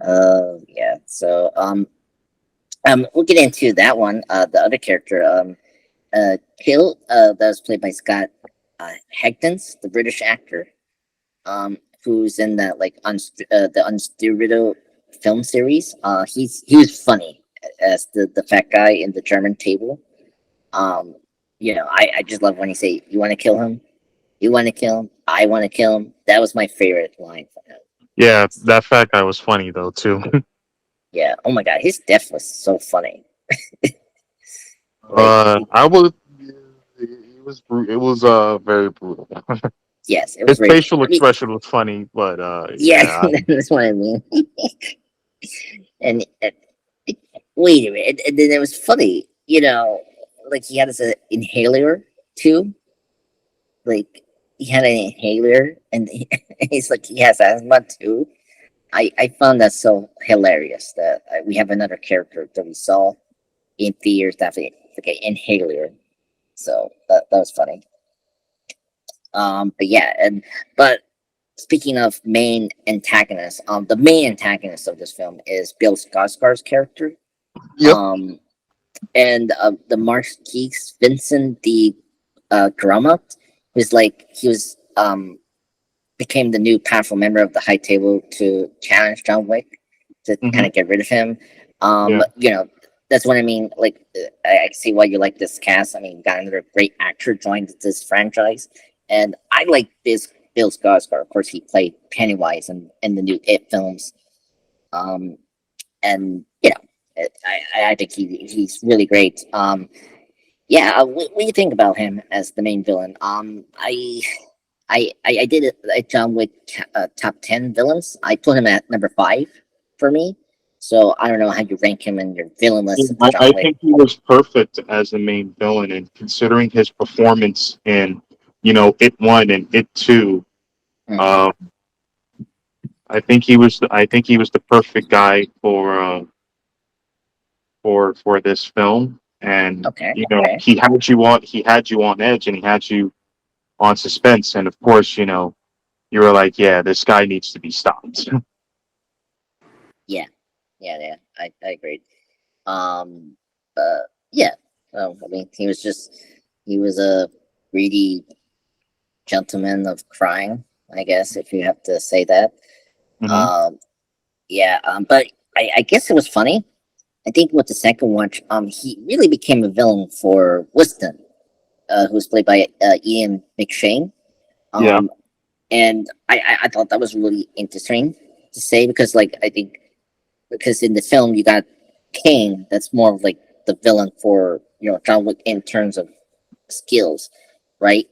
Yeah. So we'll get into that one. The other character, Kill, that was played by Scott Hegdens, the British actor, who's in that like the Unsteerable film series. He was funny as the fat guy in the German table. Um, I just love when he say, "You want to kill him? You want to kill him? I want to kill him." That was my favorite line from him. Yeah, that fat guy was funny though too. Yeah. Oh my god, his death was so funny. Like, I would. It was very brutal. yes, it was His very. facial I mean, expression was funny, but yeah, yeah. that's what I mean. And wait a minute, and then it was funny. Like he had his inhaler too. Like he had an inhaler, and he's like he has asthma too. I found that so hilarious that we have another character that we saw in theaters that like an inhaler. So that was funny. But yeah, but speaking of main antagonists, the main antagonist of this film is Bill Skarsgård's character. Yep. Um, and the Marquis Vincent de Grummet, who's like he was became the new powerful member of the High Table to challenge John Wick to kind Hmm. of get rid of him. Yeah. That's what I mean. Like, I see why you like this cast. I mean, got another great actor joined this franchise, and I like this Bill Skarsgård. Of course, he played Pennywise in the new It films. Um, and I think he's really great. Yeah. What do you think about him as the main villain? I did a John Wick top 10 villains. I put him at number 5 for me. So I don't know how you rank him in your villain list of John I Wick. think he was perfect as the main villain, and considering his performance in, It One and It Two, Hmm. um, I think he was. I think he was the perfect guy for this film. And Okay, okay. he had you on edge, and he had you on suspense. And of course, you were like, yeah, this guy needs to be stopped. Yeah, yeah. I agree. Um, yeah. I mean, he was a greedy gentleman of crime, I guess, if you have to say that. Hmm. Um, yeah. But I guess it was funny. I think with the second watch, he really became a villain for Winston, who's played by Ian McShane. Yeah. Um, and I thought that was really interesting to say because, like, I think because in the film you got Kane, that's more of like the villain for John Wick in terms of skills, right?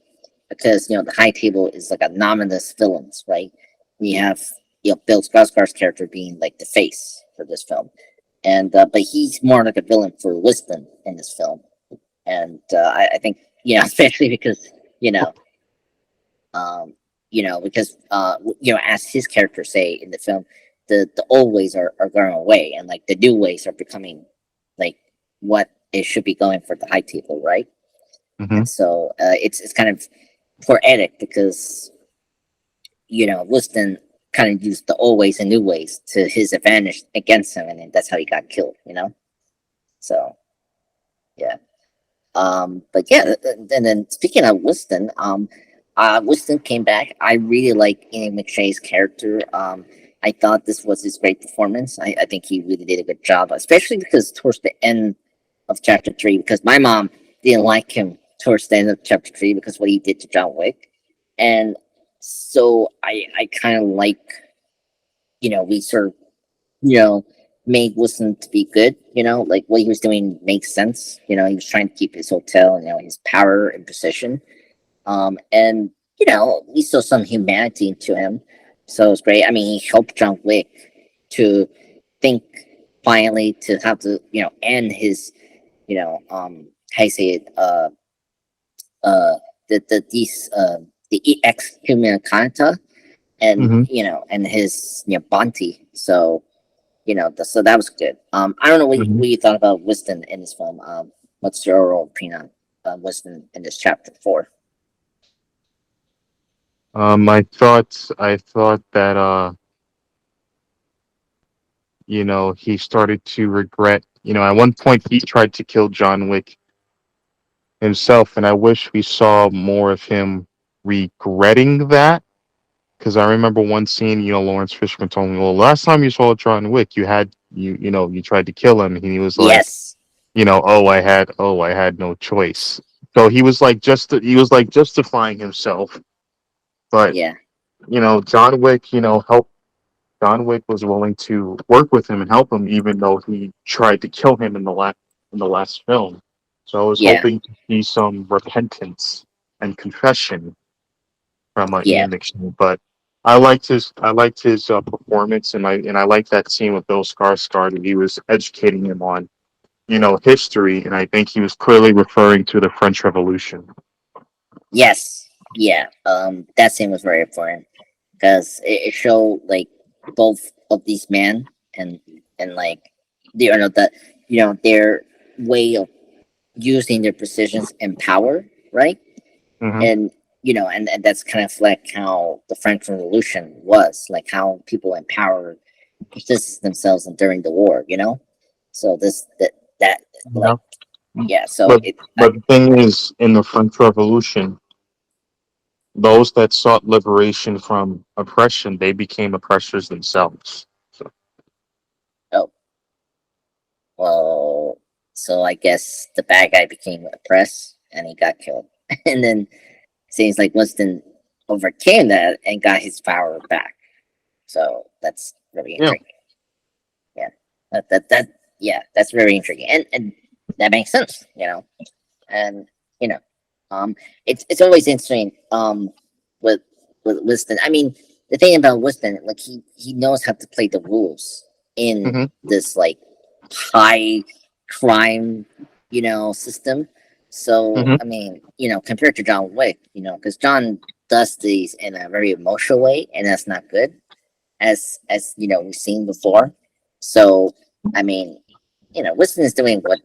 Because the High Table is like anonymous villains, right? We have Bill Skarsgård's character being like the face for this film, and but he's more like a villain for Wisdom in this film, and I think especially because you know um because as his character say in the film, the old ways are going away, and like the new ways are becoming like what it should be going for the High Table, right? Hmm. And so it's kind of poetic because Liston kind of used the old ways and new ways to his advantage against him, and then that's how he got killed. So yeah. But yeah, and then speaking of Liston, Liston came back. I really like Ian McShane's character. I thought this was his great performance. I think he really did a good job, especially because towards the end of chapter 3, because my mom didn't like him towards the end of chapter 3 because what he did to John Wick, and so I kind of like we sort of made Wilson to be good. Like what he was doing makes sense. He was trying to keep his hotel, his power and position. And we saw some humanity to him, so it was great. I mean, he helped John Wick to think finally to have to end his how you say it the ex Kanata, and Hmm. and his Bonte. So so that was good. I don't know Hmm. what you thought about Wisdom in this film. What's your overall opinion on Wisdom in this chapter 4? I thought that he started to regret. At one point he tried to kill John Wick himself, and I wish we saw more of him regretting that. Because I remember one scene, Lawrence Fishburne told me, "Well, last time you saw John Wick, you tried to kill him," and he was like, Yes. "Oh, I had no choice." So he was like justifying himself, but Yeah. John Wick, helped. John Wick was willing to work with him and help him, even though he tried to kill him in the last film. So I was Yeah. hoping to see some repentance and confession from Yeah. Ian McShane, but I liked his performance, and I liked that scene with Bill Skarsgård, and he was educating him on history, and I think he was clearly referring to the French Revolution. Yes. Yeah. That scene was very important because it showed like both of these men, and like that their way of using their positions and power, right? Hmm. And and that's kind of like how the French Revolution was, like how people in power positioned themselves during the war. So that Yeah. like yeah. So But but the thing is, in the French Revolution, those that sought liberation from oppression, they became oppressors themselves. So, oh well, so I guess the bad guy became oppressed and he got killed, and then seems like Winston overcame that and got his power back. So that's very yeah. intriguing. Yeah, that yeah, that's very intriguing, and that makes sense. And you know, it's always interesting. With Winston, I mean, the thing about Winston, like he knows how to play the rules in Hmm. this like high crime, system. So Hmm. I mean, compared to John Wick, because John does these in a very emotional way, and that's not good, as we've seen before. So I mean, Winston is doing what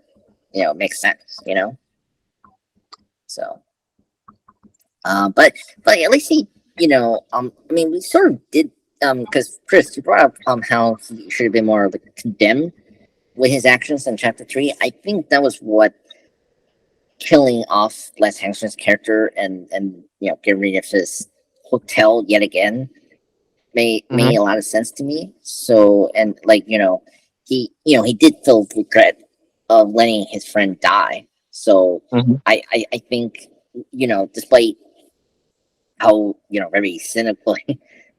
makes sense. So, but at least he, I mean, we sort of did, because Chris, you brought up how he should have been more like condemned with his actions in chapter 3. I think that was what killing off Les Hanson's character and getting rid of his hotel yet again made Hmm. a lot of sense to me. So, and like he did feel regret of letting his friend die. So Hmm. I think despite how very cynical,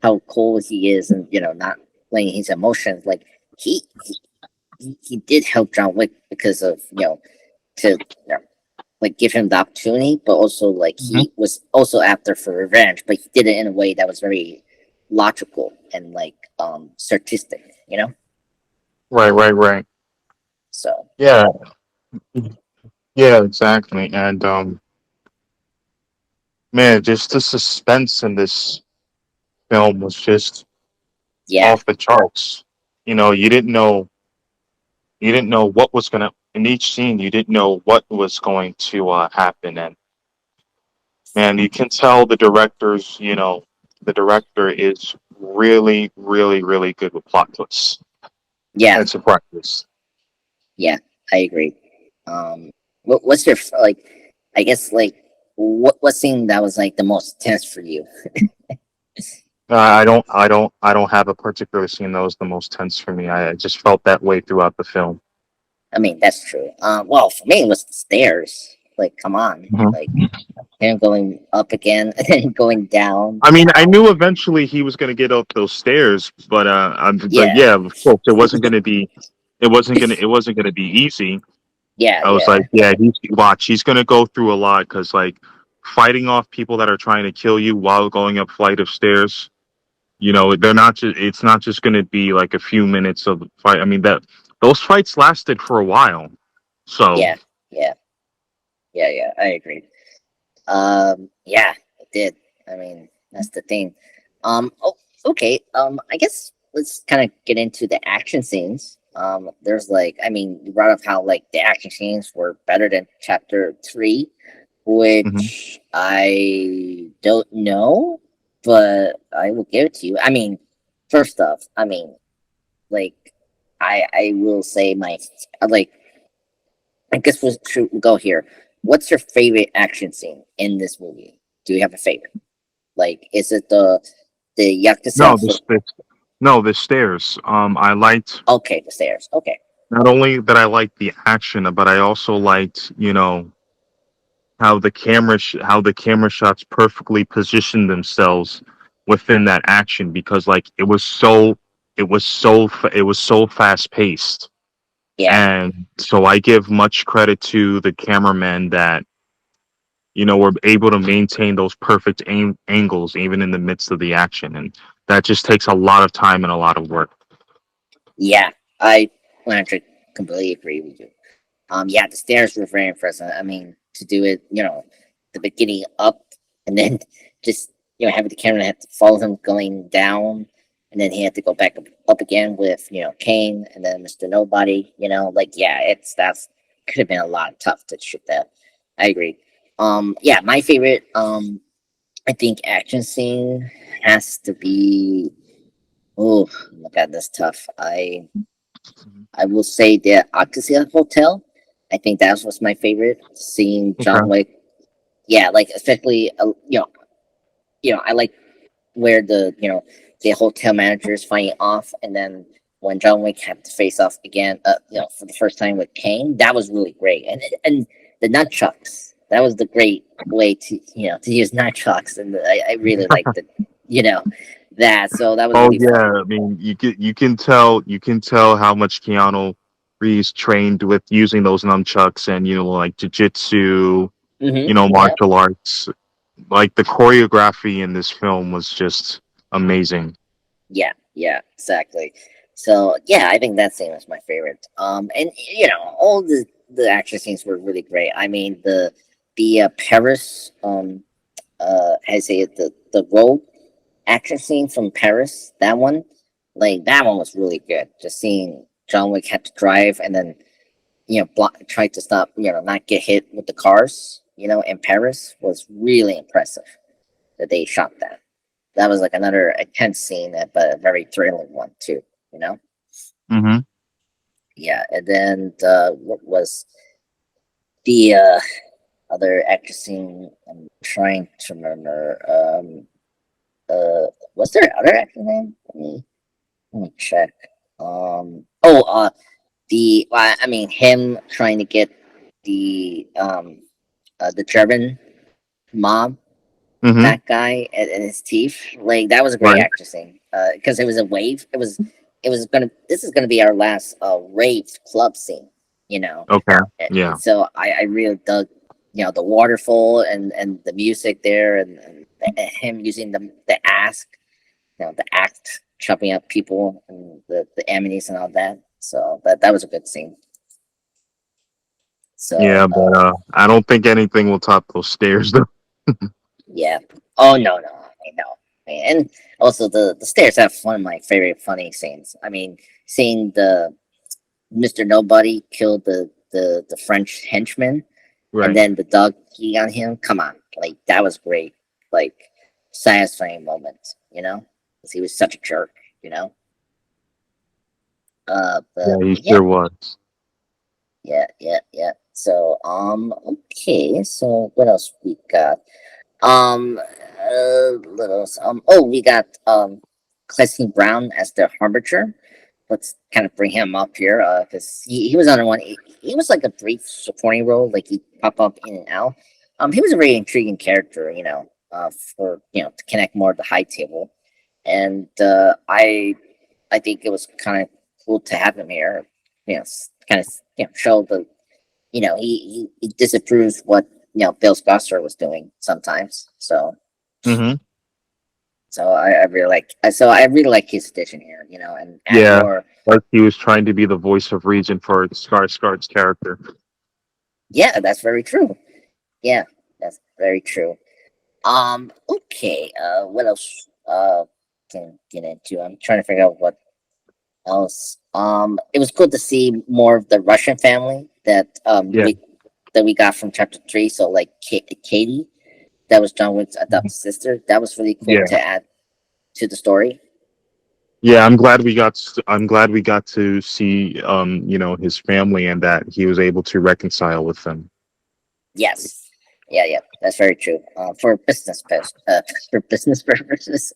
how cold he is, and not letting his emotions, like he did help John Wick because of to like give him the opportunity, but also like Hmm. he was also after for revenge, but he did it in a way that was very logical and like artistic. Right, right, right. So Yeah, yeah, exactly. And man, just the suspense in this film was just yeah, off the charts. You didn't know what was gonna in each scene. You didn't know what was going to happen, and man, you can tell the director is really, really, really good with plot twists yeah, and surprises. yeah, I agree. What's your like? I guess like what scene that was like the most tense for you? I don't have a particular scene that was the most tense for me. I just felt that way throughout the film. I mean, that's true. Well, for me, it was the stairs. Like, come on, like Mhm. him going up again and then going down. I mean, I knew eventually he was going to get up those stairs, but Yeah, yeah, of course, it wasn't going to be easy. yeah, I was yeah, like, yeah, he's going to go through a lot because like fighting off people that are trying to kill you while going up flight of stairs. It's not just going to be like a few minutes of fight. I mean that those fights lasted for a while. So yeah, yeah, yeah, yeah. I agree. Yeah, it did. I mean, that's the thing. Oh, okay. I guess let's kind of get into the action scenes. There's like, I mean, you brought up how like the action scenes were better than chapter three, Hmm. which I don't know, but I will give it to you. I mean, first off, I mean, like, I will say my like. I guess we should go here. What's your favorite action scene in this movie? Do you have a favorite? Like, is it the No, Yakuza? no, the stairs. I liked Okay, the stairs. Okay, not only that I liked the action, but I also liked, how the camera shots perfectly positioned themselves within that action because like it was so fast paced. yeah, And so I give much credit to the cameramen that were able to maintain those perfect angles even in the midst of the action, and that just takes a lot of time and a lot of work. yeah. I 100 completely agree with you. Yeah, the stairs were very impressive. I mean, to do it, the beginning up and then just having the camera have to follow him going down, and then he had to go back up again with Kane and then Mr. Nobody. Like yeah, that's could have been a lot tough to shoot that. I agree. Yeah, my favorite I think action scene has to be. Oh, look at this tough. I will say the Akasia Hotel. I think that was my favorite. Seeing John Okay. Wick. Yeah, like especially I like where the hotel manager is fighting off, and then when John Wick had to face off again, for the first time with Kane, that was really great. And the nunchucks, that was the great way to use nunchucks, and I really liked it. You know that, so that was Oh really fun. yeah, I mean you can tell how much Keanu Reeves trained with using those nunchucks and like jujitsu, Yeah. martial arts. Like the choreography in this film was just amazing. Yeah, yeah, exactly. So yeah, I think that scene was my favorite. And all the action scenes were really great. I mean, the Paris, I say it, the road action scene from Paris, that one, like that one was really good. Just seeing John Wick had to drive and then try to stop, not get hit with the cars, in Paris was really impressive that they shot that. That was like another intense scene, but a very thrilling one too. You know, Hmm. yeah. And then what was the other action scene? I'm trying to remember. Was there other action scene? Let me check. I mean, him trying to get the German mob, Hmm. that guy and his teeth. Like that was a great Right. actor scene. Because it was a wave. It was gonna. This is gonna be our last rave club scene. You know. Okay. Yeah. So I really dug the waterfall and the music there and him using the act chopping up people and the amenities and all that. So that was a good scene. So Yeah, but I don't think anything will top those stairs though. yeah. Oh no, I know. And also the stairs have one of my favorite funny scenes. I mean, seeing the Mr. Nobody kill the French henchman and Right. then the dog pee on him. Come on, like that was great. Like satisfying moment, because he was such a jerk, you know. Yeah, But he yeah, sure was. yeah. So okay. So what else we got? What else? Oh, we got Clancy Brown as the Harbinger. Let's kind of bring him up here, because he was on one. He was like a brief supporting role, like he pop up in and out. He was a very intriguing character, for to connect more to the high table, and I think it was kind of cool to have him here. Kind of show the he disapproves what Bill Scosser was doing sometimes. Hmm. So I really like his addition here, and add Yeah, more. like he was trying to be the voice of reason for Skarsgård's character. Yeah, that's very true. Yeah. That's very true. Okay. What else? Can get into? I'm trying to figure out what else. It was good to see more of the Russian family Yeah. that we got from chapter three. So like Katie, that was John Wick's Mhm. adopted sister. That was really cool Yeah. to add to the story. Yeah, I'm glad we got to see his family and that he was able to reconcile with them. Yes. Yeah, yeah, that's very true. For business purposes.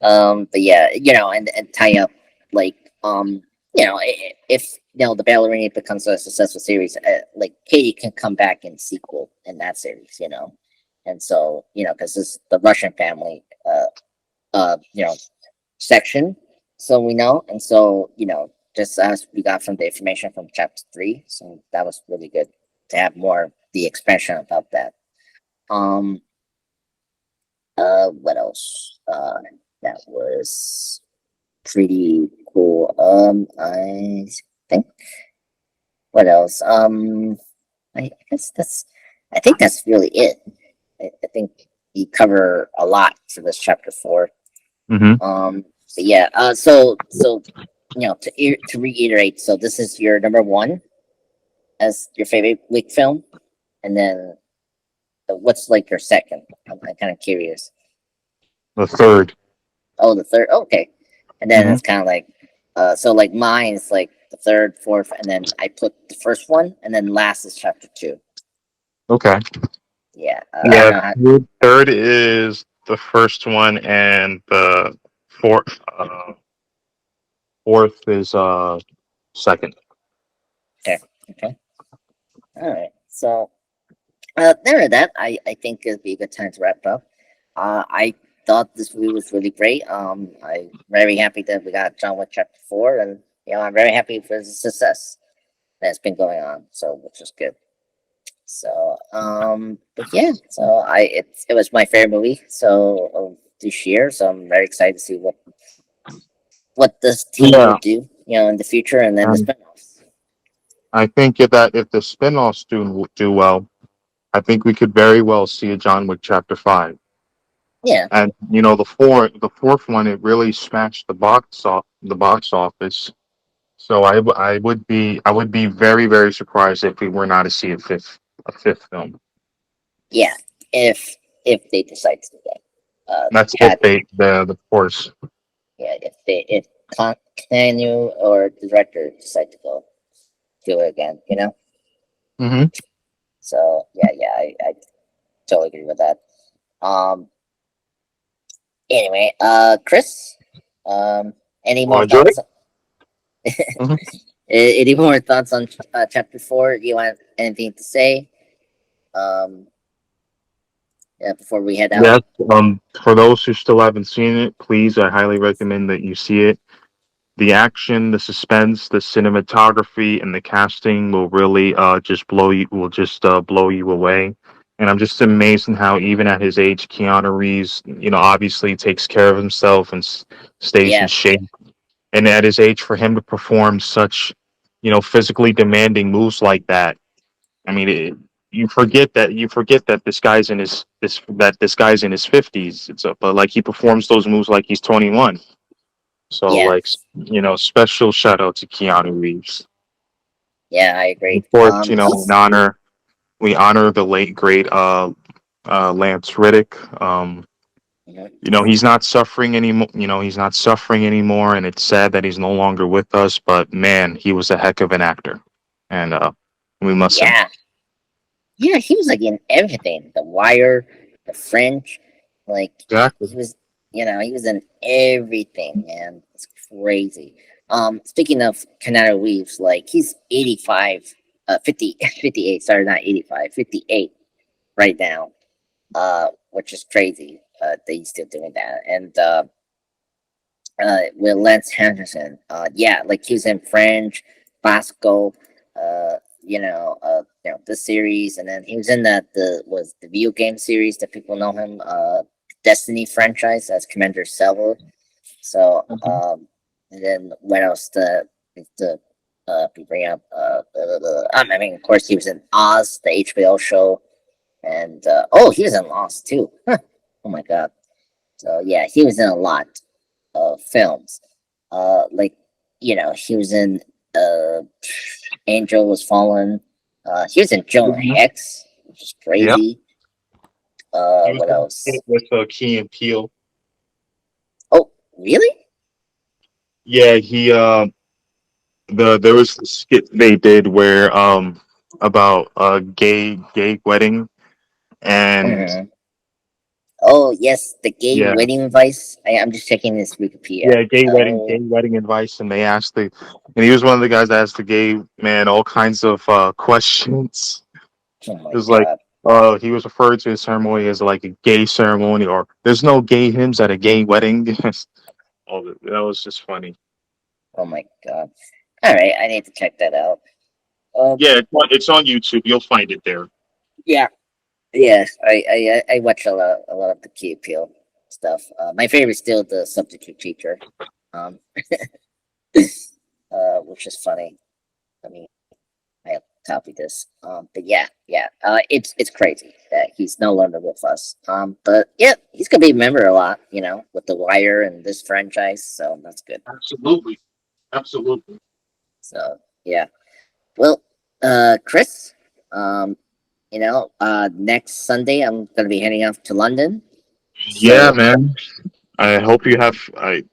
But yeah, and tie up like if the ballerina becomes a successful series, like Katie can come back in sequel in that series, and so because this the Russian family, section, so we know, and so just as we got from the information from chapter three, so that was really good to have more the expansion about that. Um, what else? That was pretty cool. I think what else? I guess I think that's really it. I think we cover a lot for this chapter four. Hmm. But yeah. So to reiterate, so this is your number one as your favorite week film, and then what's like your second? I'm kind of curious. The third. Oh, the third. Oh, okay, and then Hmm. it's kind of like, so like mine is like the third, fourth, and then I put the first one, and then last is chapter two. Okay. Yeah, I don't Yeah, know how. third is the first one, and the fourth fourth is second. Okay, okay, all right. So there, that I think it'd be a good time to wrap up. I thought this movie was really great. I'm very happy that we got John Wick Chapter Four, and I'm very happy for the success that's been going on. So, which is good. So, but yeah, so it was my favorite movie. So this year, so I'm very excited to see what this team will Yeah, do, in the future, and then the and spinoffs. I think if the spin-offs do well, I think we could very well see a John Wick Chapter 5. Yeah, And the fourth one, it really smashed the box office. So I would be very very surprised if we were not to see a fifth film. yeah. If if they decide to do that, That's if Chad. the course. Yeah, if Kanu or the director decide to go do it again. Hmm. So yeah, I totally agree with that. Um. Anyway, Chris, any more Well, enjoy. thoughts? Hmm. Any more thoughts on chapter four? Do you want anything to say? Um. Yeah, before we head out. Yes. For those who still haven't seen it, please, I highly recommend that you see it. The action, the suspense, the cinematography, and the casting will really blow you away. And I'm just amazed in how even at his age, Keanu Reeves, obviously takes care of himself and stays in Yeah, shape. And at his age, for him to perform such, physically demanding moves like that, I mean, you forget that this guy's in his 50s. But like he performs those moves like he's 21. So, yeah, like, special shout out to Keanu Reeves. yeah. I agree. Of course, He's. we honor the late great Lance Riddick. Mhm. He's not suffering anymore. He's not suffering anymore, and it's sad that he's no longer with us. But man, he was a heck of an actor, and we miss him. Yeah, yeah. He was like in everything. The Wire, The French. Like Exactly. he was. He was in everything, man. It's crazy. Speaking of Keanu Reeves, like he's 85, 58. Sorry, not 85, 58 right now. Which is crazy. That he's still doing that, and with Lance Henderson. Yeah, like he was in French, Bosco, this series, and then he was in the video game series that people know him, Destiny franchise as Commander Salvo. So, Mhm. and then what else to we bring up? I mean, of course, he was in Oz, the HBO show. and oh, he was in Lost too. Huh. Oh my god. So yeah, he was in a lot of films. Like he was in uh, Angel Was Fallen. He was in Jonah Mhm. Hex, which is Yep. crazy. He was What in else? with Key and Peele. Oh, really? Yeah, he there was the skit they did where about a gay wedding and Mhm. Oh yes, the gay yeah. wedding advice. I'm just checking this Wikipedia. Yeah, gay Oh, wedding advice, and they asked and he was one of the guys that asked the gay man all kinds of questions. oh It my was like, god. he was referred to his ceremony as like a gay ceremony, or there's no gay hymns at a gay wedding. That was just funny. Oh my god. All right, I need to check that out. Um, Yeah, it's on YouTube. You'll find it there. yeah, yeah. I watch a lot of the key appeal stuff. My favorite is still the substitute teacher. Um, which is funny. I mean, I have to copy this. But yeah, yeah. It's crazy that he's no longer with us. But yeah, he's gonna be remembered a lot. With the Wire and this franchise. So that's good. Absolutely, absolutely. So yeah. Well, Chris. Um, next Sunday I'm gonna be heading off to London. Yeah, So man. I hope you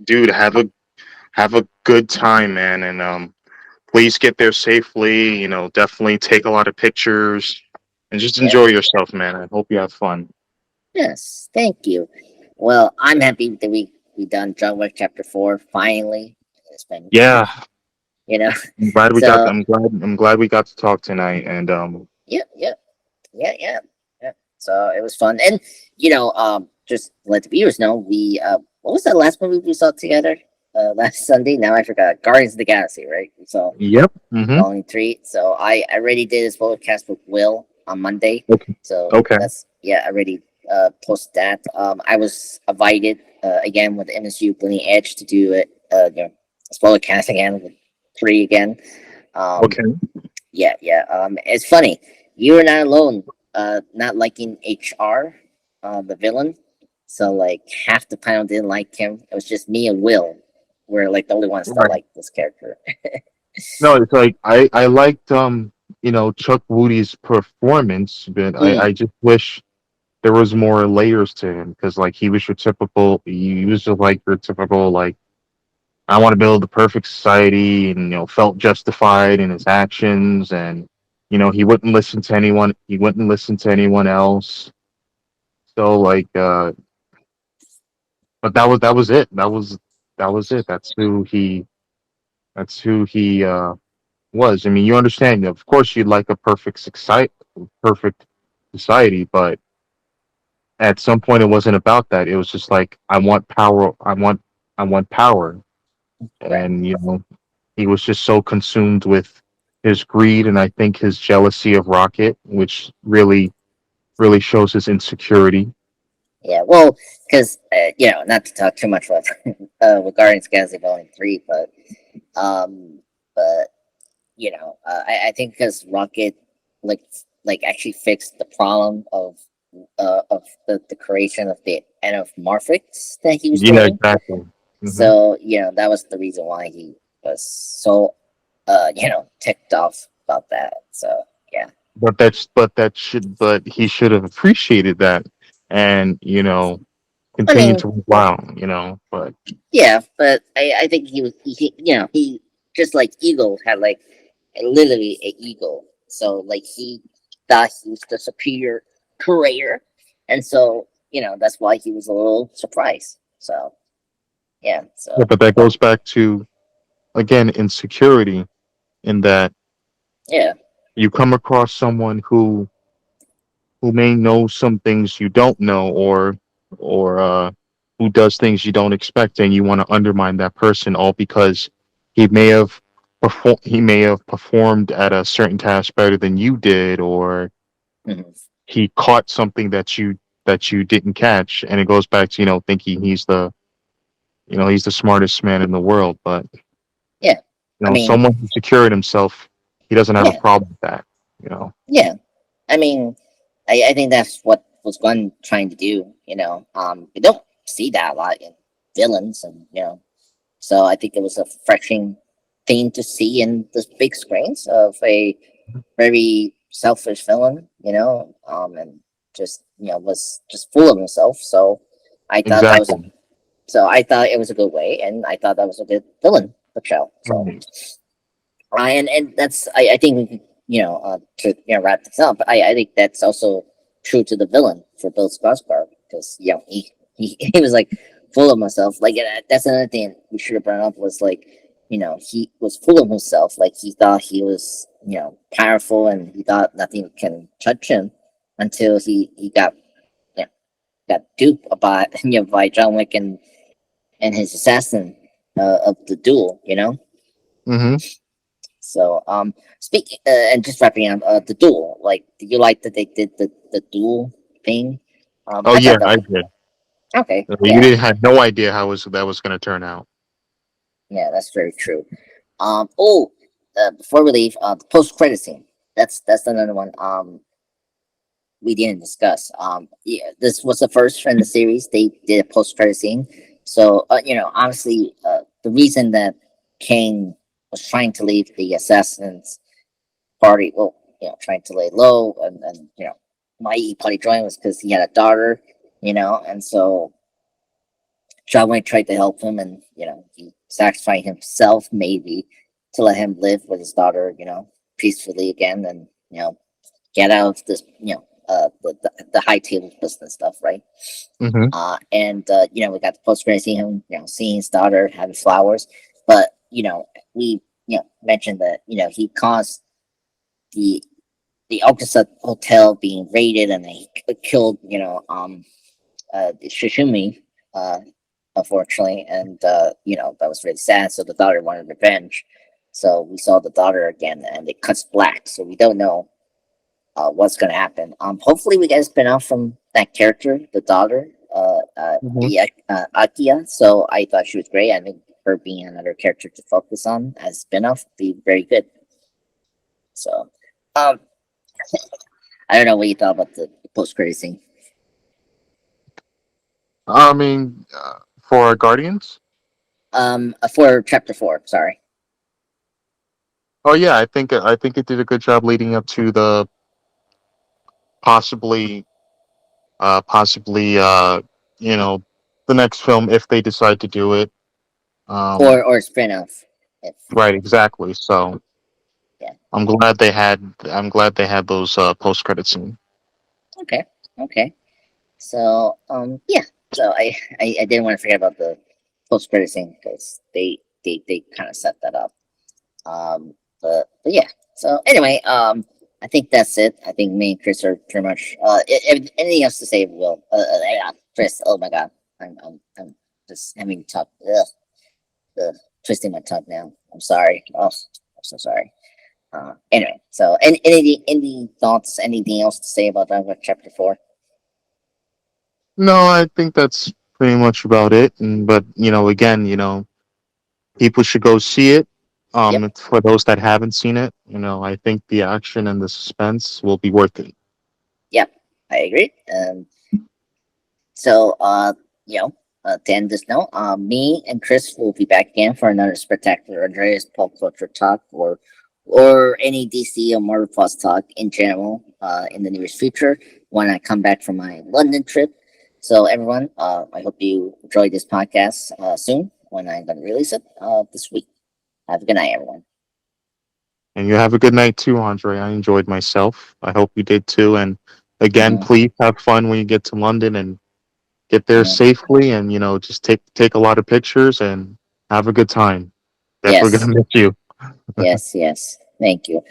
dude, have a good time, man, and please get there safely. Definitely take a lot of pictures and just yeah. enjoy yourself, man. I hope you have fun. Yes, thank you. Well, I'm happy that we done John Wick Chapter 4 finally. It's been Yeah, you know. I'm glad we got. So I'm glad we got to talk tonight. And yeah, yeah, yeah, yeah, yeah. So it was fun, and just to let the viewers know, we what was that last movie we saw together? Last Sunday. Now I forgot. Guardians of the Galaxy, right? We saw yep. Mm-hmm. Volume 3. So I already did this podcast with Will on Monday. Okay. So Okay. that's yeah, I already posted that. I was invited again with MSU Bleeding Edge to do it. Spoiler cast again with 3 again. Um, Okay. yeah, yeah. It's funny. You were not alone. Not liking HR, the villain. So like half the panel didn't like him. It was just me and Will. We're like the only ones that Right. like this character. No, it's like I liked Chuck Woody's performance, but I Mm, just wish there was more layers to him because like he was just like your typical like I want to build the perfect society and felt justified in his actions and he wouldn't listen to anyone, else. So like but that was it. That was it. That's who he was. I mean, you understand, of course you'd like a perfect society, but at some point it wasn't about that. It was just like I want power, I want power. right. And he was just so consumed with his greed and I think his jealousy of Rocket, which really shows his insecurity. Yeah, well, because not to talk too much about with Guardians of the Galaxy Volume 3, um, but I think because Rocket like actually fixed the problem of the creation of the anamorphics that he was Yeah, doing. exactly. Hmm. So that was the reason why he was so ticked off about that. So yeah, But he should have appreciated that and I continue mean, to work wow, but yeah, but I think he was he just like Eagle had like literally a ego. So like he thought he was the superior creator, and so that's why he was a little surprised. So yeah, yeah, so but that goes back to again insecurity in that yeah, you come across someone who may know some things you don't know or who does things you don't expect and you want to undermine that person all because he may have performed at a certain task better than you did or mhm. he caught something that you didn't catch and it goes back to thinking he's the smartest man in the world but Yeah. I mean, someone who secured himself he doesn't have a yeah, problem with that. yeah. I mean, I think that's what was Gunn trying to do. We don't see that a lot in villains, and so I think it was a refreshing thing to see in the big screens of a very selfish villain, and just was just full of himself. I thought that was Exactly. I thought it was a good way, and I thought that was a good villain portrayal. So Right. and that's I think we could, to wrap this up. I think that's also true to the villain for Bill Skarsgård, because he was like full of himself. Like that's another thing we should have brought up was like he was full of himself. Like he thought he was powerful, and he thought nothing can touch him until he got you know, got duped by by John Wick and his assassin of the duel. Mm-hmm. Speaking and just wrapping up the duel. Like, did you like that they did the duel thing? Oh I yeah, thought that I was did. okay. You Yeah, didn't had no idea how that was going to turn out. yeah, that's very true. Before we leave, the post credit scene. That's another one. We didn't discuss. Yeah, this was the first in the series they did a post credit scene. So, honestly, the reason that Kane was trying to leave the assassins party, well, trying to lay low, and why he probably joined was because he had a daughter, and so John Wayne tried to help him, and he sacrificed himself maybe to let him live with his daughter, peacefully again, and get out of this, the high table business stuff, right? Mm-hmm. And we got the post credit seeing him, seeing his daughter having flowers, but we mentioned that he caused the Alcatraz hotel being raided, and they killed Shishumi, uh, unfortunately, and that was really sad. So the daughter wanted revenge. So we saw the daughter again, and it cuts black. So we don't know what's gonna happen. Hopefully we get a spin off from that character, the daughter, Mm-hmm. Akia. So I thought she was great. I think her being another character to focus on as spin off be very good. So um, I don't know what you thought about the post credit scene. I mean, for Guardians. For chapter 4, sorry. Oh yeah, I think it did a good job leading up to the possibly possibly you know the next film if they decide to do it. Or spin off. If Right, exactly. So Yeah. I'm glad they had those post credit scene. Okay. Okay. So yeah. So I didn't want to forget about the post credit scene because they kind of set that up. But yeah. So anyway, I think that's it. I think me and Chris are pretty much. Anything else to say, Will? Yeah, Chris. Oh my God, I'm just having tough. Ugh, twisting my tongue now. I'm sorry. Oh, I'm so sorry. Anyway, so any thoughts? Anything else to say about John Wick Chapter 4? No, I think that's pretty much about it. But again, people should go see it. Yep. For those that haven't seen it, I think the action and the suspense will be worth it. Yep. I agree. So, to end this note, me and Chris will be back again for another spectacular Andreas pop culture talk, or any DC or Marvel Plus talk in general, in the nearest future when I come back from my London trip. So, everyone, I hope you enjoy this podcast soon when I'm going to release it this week. Have a good night, everyone. And you have a good night too, Andre. I enjoyed myself. I hope you did too. And again, Hmm. please have fun when you get to London and get there Hmm. safely. And just take a lot of pictures and have a good time. Definitely Yes. gonna miss you. Yes, yes. Thank you.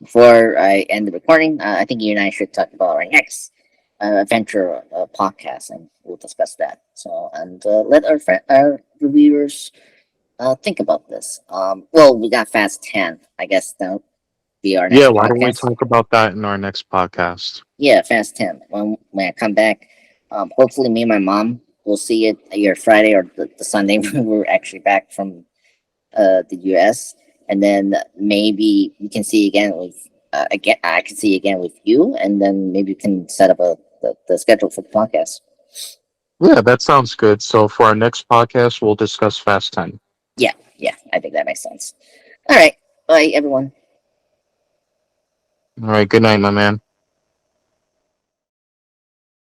Before I end the recording, I think you and I should talk about our next adventure podcast, and we'll discuss that. So, and let our reviewers think about this. Well, we got Fast 10. I guess that'll be our Yeah, next why don't we podcast. talk about that in our next podcast? Yeah, Fast 10. When I come back, hopefully me and my mom will see it either Friday or the Sunday when we're actually back from the US, and then maybe we can see again with again, I can see again with you, and then maybe we can set up the schedule for the podcast. Yeah, that sounds good. So for our next podcast, we'll discuss Fast 10. Yeah, I think that makes sense. All right, bye everyone. All right, good night, my man.